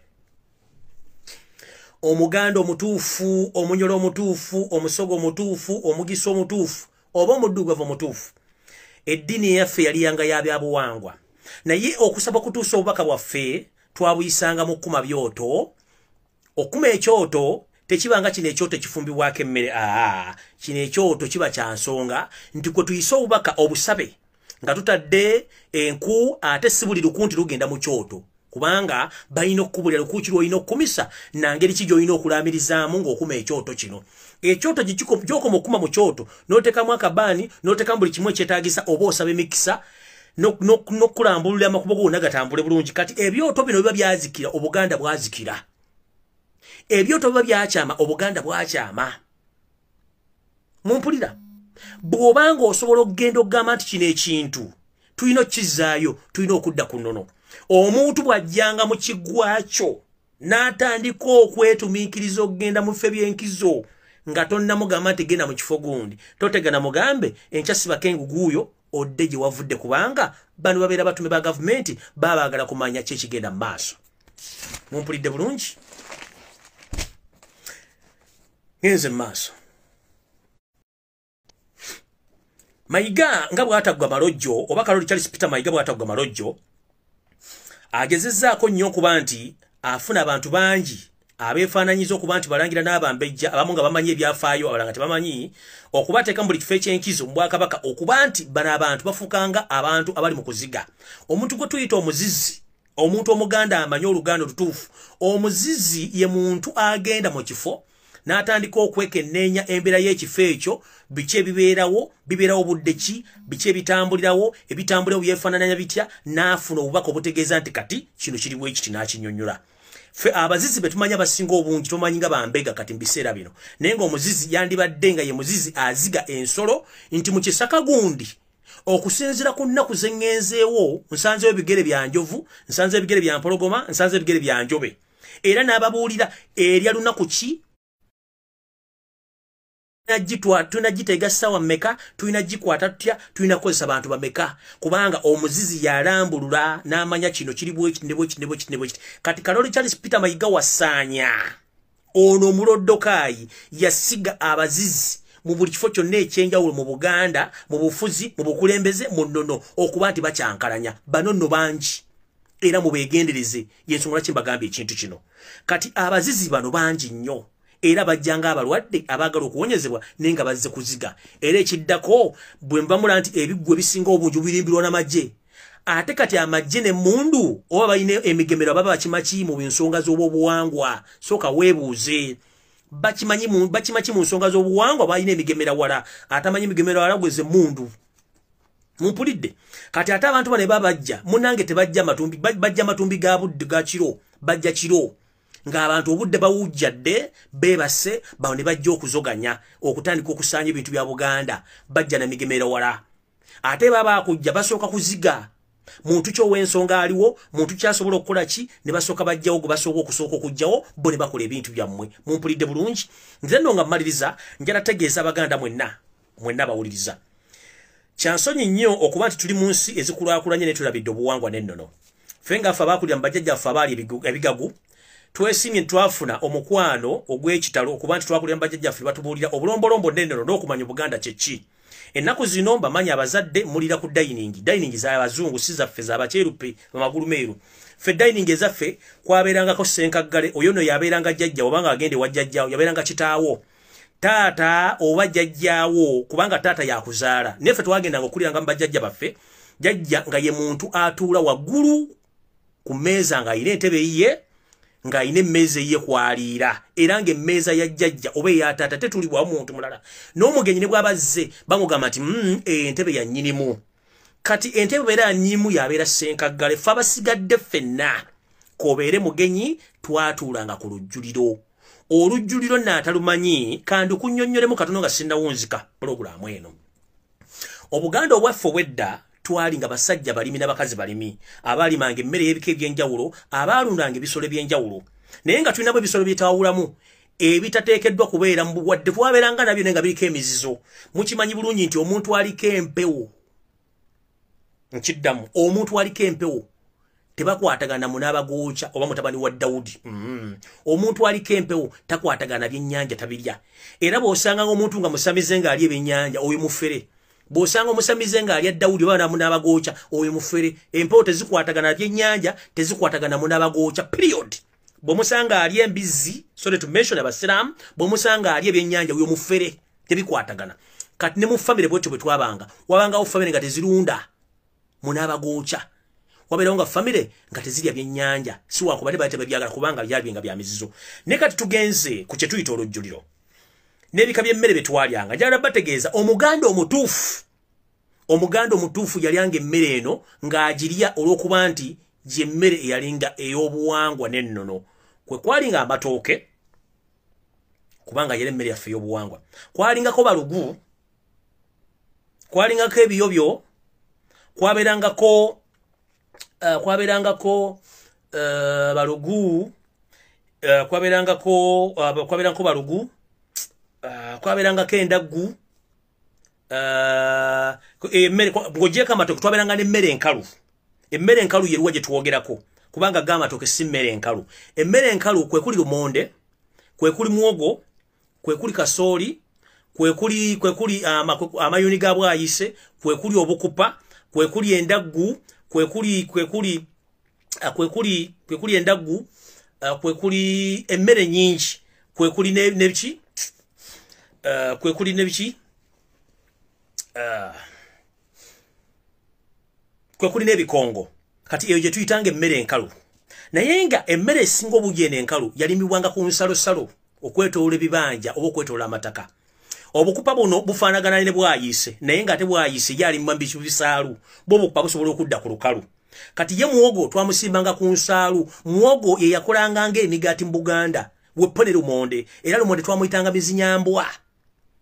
Omuganda omutuufu, omunyolo omutuufu, omusogo omutuufu, omugisa omutuufu oba omuddugavu omutuufu eddiini yaffe yali yanga y'abyabuwangwa. Naye okusaba okutuusa obubaka bwaffe twabuyisanga mu kkuma byoto. Okuma ekyoto tekibanga kino ekyoto kifumbibwako emmere, kino ekyoto kiba kya nsonga nti kwe tuyise obubaka obusabe nga tutadde enku ate si buli luku nti lugenda mu kyoto kubanga balina okukubulira luku ki lw'olina okukumisa nangeri ki gy'olina okulaamirizaamu ng'okuma ekyoto kino. Ekyoto gy'okoma okuma mu kyoto n'oteekamu akabaani n'oteekamu buli kimu ekyetaagisa oba osaba emikisa n'okulambulula amakubo gonna gatambule bulungi. Kati ebyoto bino biba byazikira Obuganda bwazikira. Ebyoto biba byakyama Obuganda bwakyama. Mumpulira? Bw'obanga osobola okugenda okugamba nti kino ekintu tulina okkizzaayo, tulina okudda ku nnono. Omuntu bw'ajjanga mu kiggwa kyo n'atandika okwetumiikiriza okugenda mu bifo by'enkizo nga tonnamugamba nti genda mu kifo gundi, totegana mugambe enkya sibako enguguuyo odde gye wavudde kubanga bano babeera batume ba gavumenti baba baagala kumanya ki ekigenda mu maaso. Mumpulidde bulungi? Ngenze mu maaso. Mayiga nga bw'ataggwa malojjo oba Kaloli Charles Peter Mayiga bw'ataggwa malojjo agezezzaako nnyo okuba nti afuna abantu bangi abeefaananyiza okuba nti balangira n'abambejja abamu nga bamanyi ebyafaayo abalanga tebamanyi okubateeka mu buli kifo eky'enkizo mu Bwakabaka okuba nti bano abantu bafukanga abantu abali mu kuziga. Omuntu gwe tuyita omuzizi, omuntu omuganda amanyi oluganda olutuufu, omuzizi ye muntu agenda mu kifo n'atandika okwekenneenya embeera y'ekifo ekyo, biki ebibeerawo, bibeerawo budde ki, biki ebitambulirawo, ebitambulirawo byefaananya bitya, n'afuna obubaka obutegeeza nti kati kino kiriwo ekiti n'akinnyonnyola. Ffe abazizi be tumanya basinga obungi tumanyi nga bambega kati mu biseera bino, naye ng'omuzizi yandibadde nga ye muzizi aziga ensolo nti mu kisaka gundi okusinziira ku nnaku ze ŋŋenzeewo nsanzeewo ebigere bya njovu, nsanzeewo ebigere bya mpologoma, nsanzeewo ebigere bya njobe, era n'ababuulira erya lunaku ki tunagitega ssaawa mmeka, tulina gikwata tutya, tulina kukozesa bantu bameka, kubanga omuzizi yalambulula n'amanya kino kiri bwekiti ne bwekiti ne bwekiti ne bwekiti. Kati Kaloli Charles Peter Mayiga wasaanya ono omuloddokayi yasiga abazizi mu buli kifo kyonna ekyenjawulo mu Buganda, mu bufuzi, mu bukulembeze, mu nnono, okuba nti bakyankalanya. Bano nno bangi era mubeegendereze, y'ensonga lwaki mbagambye ekintu kino. Kati abazizi bano bangi nnyo, era bajjanga abalwadde abaagala okuwonyezebwa naye nga bazze kuziga. Era ekiddako bwe mbamula nti ebiggwa ebisinga obungi birimbirwa n'amagye. Ate kati amagye n'emmundu oba balina emigemero baba bakimaki mu nsonga z'obuwangwa. Sooka weebuuze. Bakimaki mu nsonga z'obuwangwa balina emigemera wala, atamanyi emigemero wala gweze mundu. Mumpulidde. Kati ate abantu bane babajja, munnange tebajja matumbi, bajja matumbi ga budde ga kiro, bajja kiro. Ng'abantu obudde bawujjadde beebase bawo ne bajja okuzoganya okutandika okusaanya ebintu bya Buganda, bajja na migemero wala. Ate baba akujja basooka kuziga. Muntu kyo w'ensonga aliwo, muntu kyasobola okukola ki, ne basooka bajjawo gwe basooka okusooka okujjawo, bo ne bakola ebintu byammwe. Mumpulidde bulungi? Nze nno nga mmaliriza njala tegeeza Abaganda mwenna bawuliriza. Kyansonyi nnyo okuba nti tuli mu nsi ezikulaakulanye ne tulabidde obuwangwa n'ennono. Ffe ngaffe abaakulira mu bajjajjaffe abaali ebigagu, twesimye twafuna omukwano ogw'ekitalo okuba nti twakulira mu bajjajjaffe batubuulira obulombolombo n'ennono n'okumanya Buganda kye ki. Ennaku zino mbamanyi abazadde mulira ku dining z'abazungu si zaffe z'abakyeruppe bamagulu meeru. Ffe dining ezaffe kwabeerangako ssenkaggale, oyo no yabeeranga jjajja obanga agende wa jjajjaawo, yabeeranga kitaawo, taata oba jjajjaawo, kubanga taata yakuzaala. Naye ffe twagendanga okuliranga mu bajjajja baffe, jjajja nga ye muntu atuula waggulu ku mmeeza ng'ayina entebe yiye, ng'ayina emmeeza ye kwaliira, era ng'emmeeza ya jjajja oba eya taata tetulibwawo muntu mulala. N'omugenyi ne bw'abazze bamugamba nti entebe ya nnyinimu. Kati entebe beera ya nnyinimu yabeera ssenkaggale, ffe abasigadde ffenna k'obeere mugenyi twatuulanga ku lujjuliro. Olujjuliro n'atalumanyi kandi kunnyonnyolemu katono nga sinnawunzika pulogulaamu eno. Obuganda obwaffe obw'edda twali nga basajja balimi n'abakazi balimi, abaalimanga emmere y'ebika eby'enjawulo, abaalundanga ebisolo by'enjawulo. Naye nga tulinamu ebisolo bye twawulamu ebitateekeddwa kubeera mu wadde twabeeranga nabyo naye nga biriko emizizo. Mukimanyi bulungi nti omuntu aliko empewo, nkiddamu, omuntu aliko empewo tebakwatagana mu n'abagooca oba mutabani wa Dawudi. Omuntu aliko empewo takwatagana byennyanja tabirya. Era bw'osanga omuntu nga musamize ng'alya ebyennyanja oyo mufere. Bw'osanga omusamize ng'alya Dawudi oba mu n'abagooca oyo mufere. Empewo tezikwatagana byennyanja, tezikwatagana mu n'abagooca period. Bw'omusanga alya embizzi, sorry to mention abasiraamu, bw'omusanga alya ebyennyanja oyo mufere, tebikwatagana. Kati ne mu famire bwetyo bwe twabanga, wabangawo famire nga tezirunda mu n'abagooca. Wabeerawo nga famire nga tezirya byennyanja, si wakuba tebaali tebabyagala kubanga byali nga bya mizizo. Ne kati tugenze ku kye tuyita olujjuliro n'ebika by'emmere bye twalyanga, njagala bategeeza Omuganda omutuufu yalyanga emmere eno ng'agirya olw'okuba nti gye mmere eyalinga ey'obuwangwa n'ennono. Kwe kwalinga amatooke kubanga yali emmere yaffe ey'obuwangwa, kwalingako balugu, kwalingako ebiyobyo, kwabeerangako balugu, kwabeerangako balugu, kwabeerangako endaggu, ng'ogyeko amatooke twabeeranga n'emmere enkalu. Emmere enkalu yeruwa gye twogerako kubanga g'amatooke si mmere enkalu. Emmere enkalu kwe kuli lumonde, kwe kuli muwogo, kwe kuli kasooli, kwe kuli amayuni ga bwayise, kwe kuli obukupa, kwe kuli endaggu, kwe kuli endaggu, kwe kuli emmere nyingi kwe kuli nebiki kwe kuli nebiki kwe kuli nebikongo kati eyo gye tuyitanga emmere enkalu naye nga emmere esinga obugenda enkalu yalimibwanga ku nsalosalo okwetoola ebibanja oba okwetoola amataka obukupa buno bufaanagana ne bwayise naye nga ate bwayise yalimibwa bisaalu bwo obukupa busobola okudda ku lukalu kati ye muwogo twamusimbanga ku nsaalu muwogo ye yakolanga ng'emigaati mu Buganda weppone lumonde era lumonde twamuyitanga mizinyambwa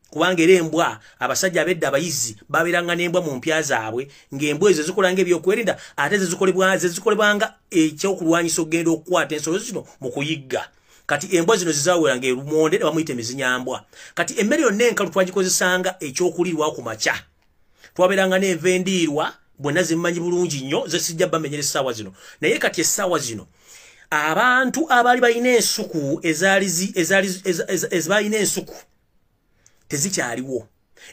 kubanga era embwa abasajja abedda abayizi babeeranga n'embwa mu mpya zaabwe ng'embwa ezo zikolanga ebyokwerinda ate zezikolebwanga ekyokulwanyisa okugenda okukwata ensolo zino mu kuyigga kati embwa zino zizaweranga erumonde ne bamuyita emizinyambwa kati emmere yonna enkalu twagikozesanga ekyokulirwa ku makya twabeeranga n'enva endiirwa bwena zimmanyi bulungi nnyo zesijja bamenyera essaawa zino naye kati essaawa zino abantu abaali balina ensuku ezibalina ensuku tezikyaliwo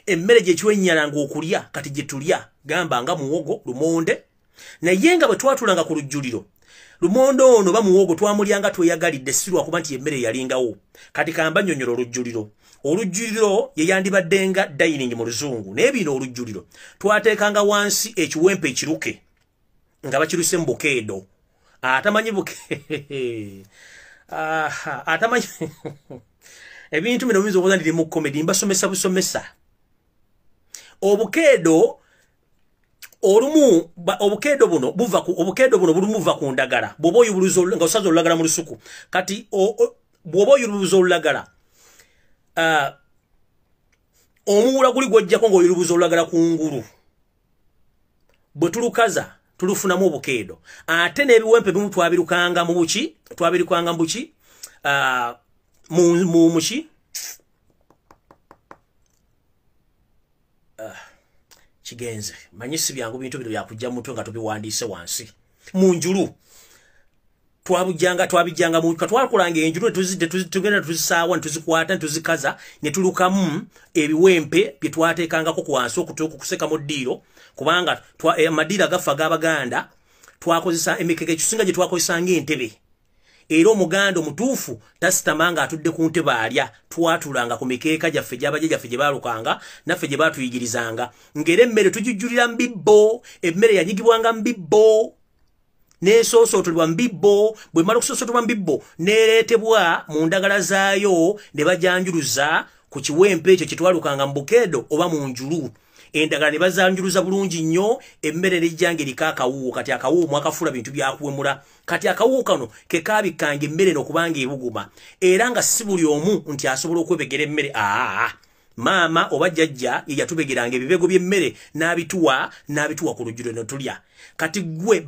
emmere gye kiwennyalanga okulya kati gye tulya gamba nga muwogo lumonde naye nga bwe twatulanga ku lujjuliro lumonde ono ba muwogo twamulyanga tweyagalidde sirwa kuba nti emmere yalingawo kati kamba nnyonnyola olujjuliro ye yandibadde nga dining mu luzungu naye bino olujjuliro twateekanga wansi ekiwempe ekiruke nga bakiruse mu bukeedo atamanyi atamanyi ebintu bino biyinza okuba ndiri mu komedi mbasomesa busomesa obukeedo olumu obukeedo buno bulumu buva ku ndagala bw'oba oyubuluza nga osaza olulagala mu lusuku kati bw'oba oyubuluza olulagala omuwula guli gwojjako ng'oyulubuza olulagala ku ngulu bwe tulukaza tulufunamu obukeedo ate n'ebiwempe bimu twabirukanga mu buki mu muki kigenze manyisi byangu bintu bino byakujja mutwe nga tubiwandiise wansi mu njulu twabijjanga mu twatwakulanga enjulu tugenda tuzisaawa tuzikwata tuzikaza ne tulukamu ebiwempe bye twateekangako ku wansi okukuseka mu ddiiro kubanga amadiiro gafa g'Abaganda twakozesa emikeke ekisinga gye twakozesanga entebe era omuganda omutuufu tasitamanga atudde ku ntebe alya twatulanga ku mikeeka gyaffe gy'abajjajjaffe gye baalukanga naffe gye baatuyigirizanga ng'era emmere tugijjulira mbibbo emmere yanyigibwanga mbibbo neesosootolebwa mbibbo bwe mala okusosootolebwa mbibbo neereetebwa mu ndagala zaayo ne bajanjuluza ku kiwempe ekyo kye twalukanga mu bukeedo oba mu njulu endagala ne bazanjuluza bulungi nnyo emmere nejjanga eriko akawuwo kati akawuwo mwakafula bintu byakuwemula kati akawuwo kano ke kaabikanga emmere n'okubanga ebuguma era nga si buli omu nti asobola okwebegera emmere maama oba jjajja ye yatubegeranga ebibego by'emmere n'abituwa ku lujjuliro ne tulya kati gwe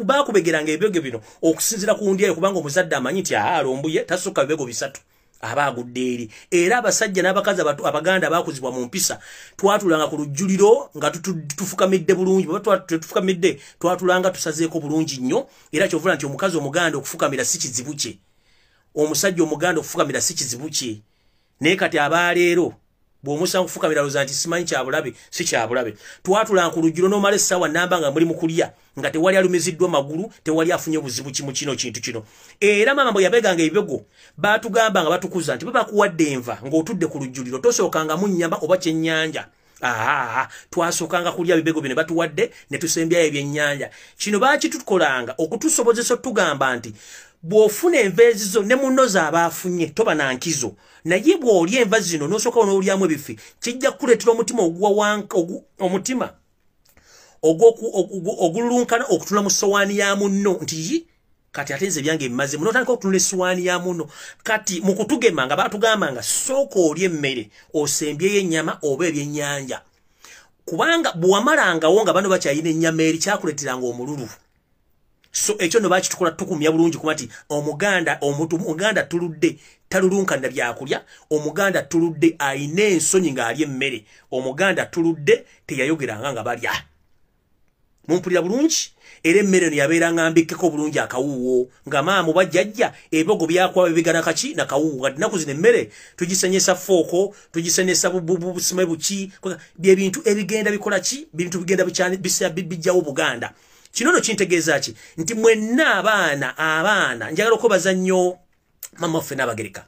baakubegeranga ebibego bino okusinziira ku ndyayo kubanga omuzadde amanyi nti Lumbuye tasukka bibego bisatu aba agudde eri era abasajja n'abakazi abaganda bakuzibwa mu mpisa twatulanga ku lujjuliro nga tufukamidde bulungi baba tufukamidde twatulanga tusazeeko bulungi nnyo era kyovula nti omukazi omuganda okufukamira si kizibu kye omusajja omuganda okufukamira si kizibu kye naye kati abaleero bw'omusanga okufukamira loza nti simanyi kyabulabe si kyabulabe twatulanga ku lujjuliro n'omala essaawa namba nga muli mu kulya nga tewali alumiziddwa magulu tewali afunye obuzibu kimu kino kintu kino era maama bwe yabeganga ebibego baatugamba nga batukuza nti babakuwadde enva ng'otudde ku lujjuliro tosookangamu nnyama oba kyennyanja twasookanga kulya bibego bino batuwadde ne tusembyayo ebyennyanja kino baakitukolanga okutusobozesa otugamba nti bw'ofuna enva ezizo ne munno z'abaafunye toba na nkizo naye bw'olya enva zino n'osooka n'olyamu ebifi kijja kukuleetera omutima ogululunkana okutula mu sowaani ya munno nti kati ate nze byange bimaze munotandika okutunula essowaani ya munno kati mu kutugema nga baatugambanga sooka olya emmere osembyeyo ennyama oba ebyennyanja kubanga bw'wamalangawo nga bano bakyayina ennyama eri kyakuleeteranga omululu so ekyo no bakitukola tukumya bulungi kuba nti omuganda tuludde talulunkanira byakulya omuganda tuludde ayina ensonyi ng'alya emmere omuganda tuludde teyayogeranga nga balya mumpulira bulungi era emmere eno yabeeranga mbikkeko bulungi akawuuwo nga maama bajjajja ebibogo byakuba bibigana kaki nakawuuwo kati nnaku zino emmere tugisenyesa fooko tugisenyesa busime buki bye bintu ebigenda bikola ki bintu bigenda bijjawo Buganda Kinono kintegeeza ki nti mwenna abaana njagala okubaza nnyo mama ffe n'abagereka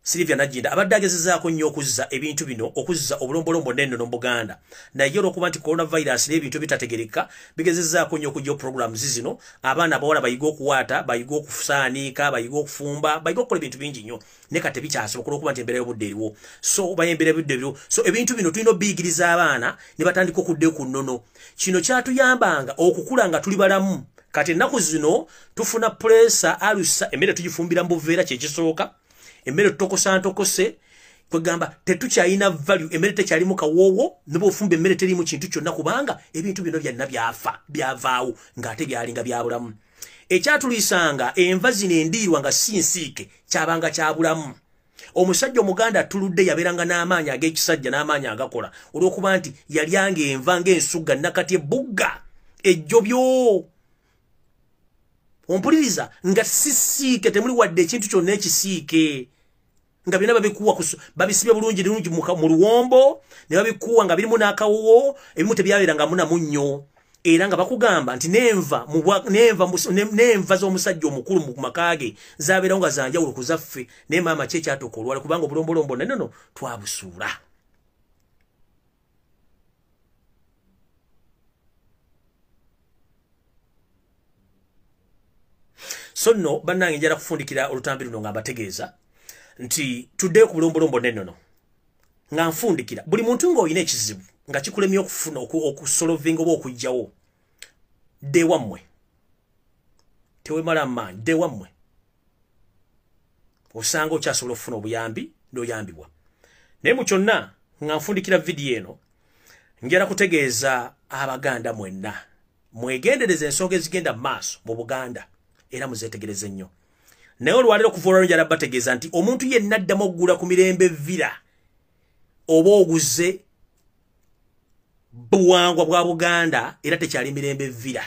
Silvia Najinda abadde agezezaako nnyo okuzza ebintu bino okuzza obulombolombo n'ennono mu Buganda naye olw'okuba nti coronavirus n'ebintu bitategereka bigezezaako nnyo okujja programs zino abaana abawala bayiga okuwaata bayiga okusaaniika bayiga okufumba bayiga okukola ebintu bingi nnyo ne kati bikyasoboka olw'okuba nti embeera y'obudde eriwo so bayembera ebudde eriwo so ebintu bino tulina obiyigiriza abaana ne batandika okuddeyo ku nnono kino kyatuyambanga okukula nga tuli balamu kati ennaku zino tufuna presa alusa emmere tugifumbira mu buveera kyekisooka emmere ntokose kwegamba tetukyalina value emmere tekyalimu kawoowo ne bw'ofumba emmere terimu kintu kyonna kubanga ebintu bino byonna byavaawo ng'ate byalinga byabulamu ekyatuliisanga enva zino endiirwa nga si nsiike kyabanga kyabulamu omusajja omuganda atuludde yabeeranga n'amaanyi ag'ekisajja n'amaanyi agakola olw'okuba nti yalyanga enva ng'ensugga nakati ebugga ejjobyo ompuliriza nga sisiike temuli wadde ekintu kyonna ekisiike nga byonna babisibye bulungi mu luwombo ne babikuwa nga birimu n'akawuwo ebimu tebyabeerangamu namunnyo era nga bakugamba nti n'enva z'omusajja omukulu mu maka ge zabeerawo nga zanjawulo ku zaffe naye maama ki ekyatuuka olwala kubanga obulombolombo nenono twabusuula so nno bannange njala kufundikira olutambi luno nga mbategeeza nti tuddeyo ku bulombolombo n'ennono nga nfundikira buli muntu ng'olina ekizibu nga kikulemye okufuna okusolovinga oba okugjawo dde wammwe tewemala amaanyi dde wammwe osanga okyasobola okufuna obuyambi n'oyambibwa naye mu kyonna nga nfundikira vidiyo eno njala kutegeeza abaganda mwenna mwegendereza ensonga ezigenda mu maaso mu Buganda era muzetegereze nnyo naye olwaliro okuva olwalo njala bategeeza nti omuntu yenna addamu okugula ku mirembe vira oba oguze buwangwa bwa Buganda era tekyali mirembe vira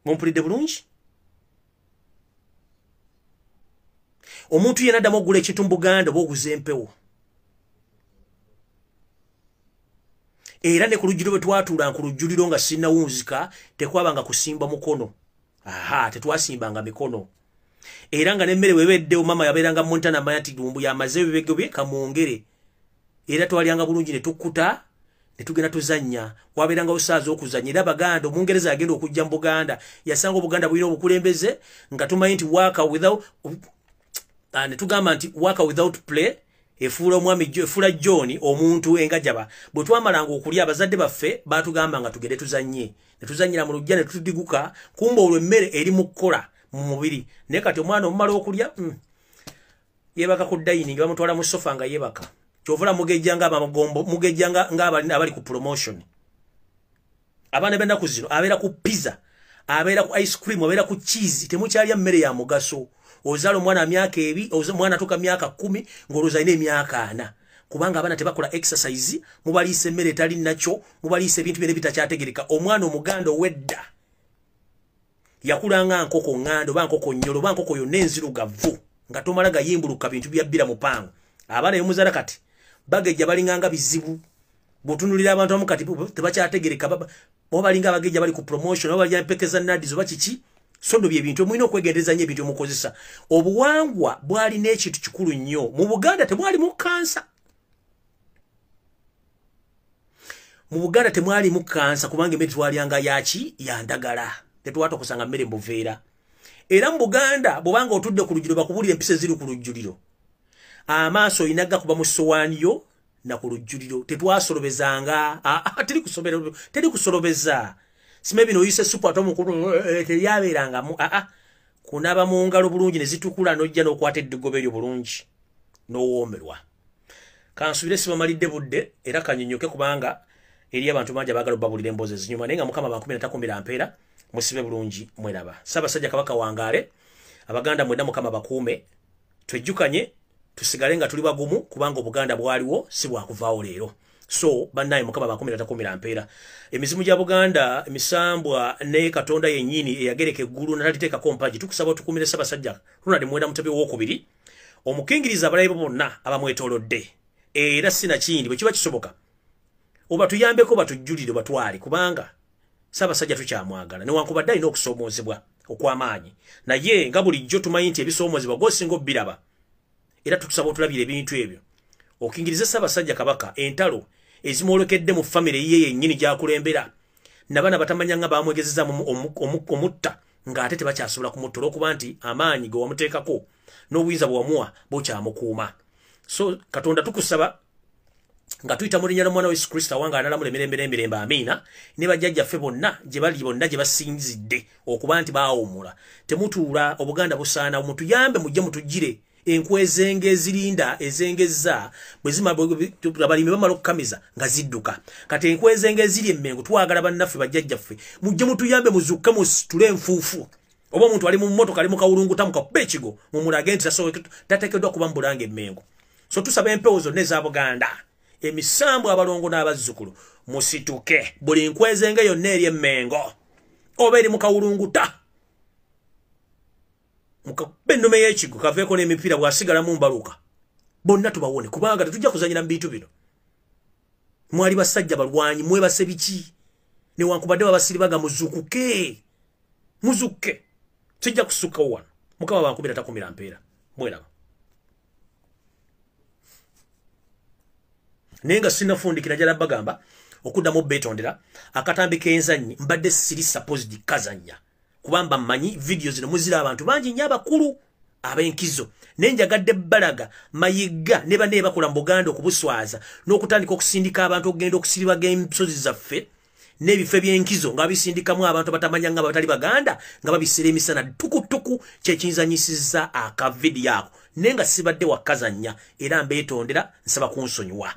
mumpulidde bulungi omuntu yenna addamu okugula ekintu mu Buganda oba oguze empewo era ne ku lujjuliro bwe twatuulanga ku lujjuliro nga sinnawunzika tekwabanga kusimba mukono tetwasimbanga mikono era nga n'emmere webeddewo mama yabeeranga muntana manya nti Lumbuye amaze ebibego bye kamwongere era twalyanga bulungi ne tukkuta ne tugenda tuzannya wabeeranga osaaza okuzannya era Abaganda Omungereza yagenda okujja mu Buganda yasanga Obuganda bulina obukulembeze nga tumanyi nti ne tugamba nti work without play efuula omwami efuula John omuntu engajaba bwe twamalanga okulya abazadde baffe baatugamba nga tugende tuzannye ne tuzannyira mu lujja ne tutudiguka kumba olwo emmere eri mu kukola mu mubiri naye kati omwana omumala okulya yeebaka ku dining bamutwala mu sofa nga yeebaka kyovula mugejjanga amagombo mugejjanga ng'abali ku promotion abaana b'ennaku zino abeera ku pizza abeera ku ice cream abeera ku cheese temukyalya mmere ya mugaso ozala omwana myaka ebi omwana atuka myaka 10 ng'olowooza alina emyaka 4 kubanga abaana tebakola exercise mubaliisa emmere etali nakyo mubaliisa ebintu byonna bitakyategereka omwana omuganda owedda yakulanga nkoko ŋŋanda oba nkoko nnyolo oba nkoko yonna enzirugavu nga tomala gayimbuluka bintu bya bbira mupango abaana bemuzala kati bagejja balinganga bizibu bw'otunulira abantu abamu kati tebakyategereka oba balinga abagejja bali ku promotion oba balya mpekeza nadis oba kiki so nno bye bintu mulina okwegendereza nnyo ebintu omukozesa obuwangwa bwalina ekintu kikulu nnyo mu Buganda temwalimu kansa kubanga emmere twalyanga yaki yandagala tetwatokusanga mmere mbuveera era mu Buganda bw'obanga otudde ku lujjuliro bakubulira empisa eziri ku lujjuliro amaaso oyinaga kuba mu ssowaani yo na ku lujjuliro tetwasolobezanga teri kusolobeza simebi noyise supu ate omukulu teryabeerangamu kunaaba mu ngalo bulungi ne zitukula n'ojja n'okwata eddigobe eryo bulungi n'owoomerwa kansubire sibamalidde budde era kanyonyoke kubanga eri abantu bangi abaagala obbabulira emboozi ezinyuma naye nga Mukama bankumiratakumbira mpeera musibe bulungi mweraba Ssaabasajja Kabaka wangaale Abaganda mwenna Mukama bakuume twejjukanye tusigale nga tuli bagumu kubanga Obuganda bwaliwo si bwakuvaawo leero so bannaye Mukama bankumiratakumbira mpeera emizimu gya Buganda emisambwa ne Katonda yennyini eyagereka eggulu nataliteekako mpagi tukusaba otukuumire Ssaabasajja Ronald Mwenda Mutebi owookubiri omukingiriza abalabe bonna abamwetoolodde era sinakindi bwe kiba kisoboka oba tuyambeko batujulire batwali kubanga Ssaabasajja tukyamwagala newankubadde alina okusoomoozebwa okw'amaanyi naye nga bulijjo tumanyi nti ebisoomozebwa gwosinga obbiraba era tukusaba otulabira ebintu ebyo okingiriza Ssaabasajja Kabaka entalo ezimwolekedde mu famire ye yennyini gy'akulembera nabana batamanya nga bamwegezezaamu omutta ng'ate tebakyasobola kumutta olw'okuba nti amaanyi ge wamuteekako n'obuyinza bwe wamuwa bukyamukuuma so Katonda tukusaba nga tuyita mu linnya ly'omwana wa Yesu Kristo awanga analamula emirembe amiina ne bajjajjaffe bonna gye bali bonna gye basinzidde okuba nti baawummula temutuula obuganda busaana mutuyambe mujje mutugire enkwezenge ezirinda ezengezza bwe zima abalimi bamala okukamiza nga zidduka kati enkwezenge eziri emmengo twagala bannaffe bajjajjaffe mujje mutuyambe muzukke musitule enfuufu oba omuntu ali mu mmotoka ali mu kawulunguta mu kakuba ekigo mumulage nti tateekeddwa kuba mu Bulanga emmengo so tusaba empewo zonna eza Buganda emisambu abalongo n'abazzukulu musituke buli nkwezenge yonna eri emmengo oba eri mu kawulunguta mukakuba ennume y'ekigo kaveeko n'emipiira bw'asigala mu mbaluka bonna tubawone kubanga tetujja kuzanyira mu bintu bino mwali basajja balwanyi mwebase biki newankubadde babasiribaga muzukke sijja kusukka wano mukama bankubira takumira mpeera mweraba nenga sinafundikira jala bagamba okuddamu betondera akatambi k'enzanyi mbadde siri supposed kazanya kubamba manyi video zino muzira abantu bangi nnyo abakulu ab'enkizo nenjagadde balaga mayiga ne bane bakola mu Buganda okubuswaza n'okutandika okusindika abantu okugenda okusiribaga emsozi zaffe n'ebifo by'enkizo nga bisindikamu abantu batamanya nga batali Baganda nga babisira emisana tukutuku kyekinzanyisiza akavidiyo ako nenga sibadde wakazanya era mbetondera nsaba kunsonyiwa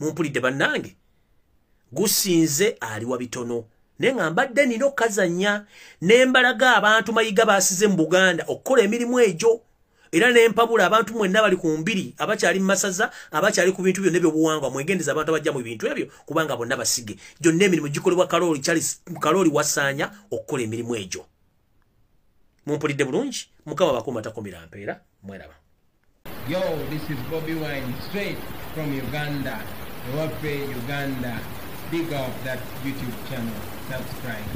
mumpulidde bannange gusinze ali wa bitono nenga mbadde nina okazanya nembalaga abantu mayiga basize mu Buganda okukola emirimu egyo era nempabula abantu mwenna bali ku mbiri abakyali mu masaza abakyali ku bintu byonna ebyobuwangwa mwegendeza abantu abajja mu bintu ebyo kubanga bonna basige gyonna emirimu gikolebwa kaloli wasaanya okukola emirimu egyo mumpulidde bulungi mukama bakuuma takumira mpeera mweraba. Yo, this is Bobi Wine straight from Uganda. Ewaffe Uganda. Big up that YouTube channel. Subscribe.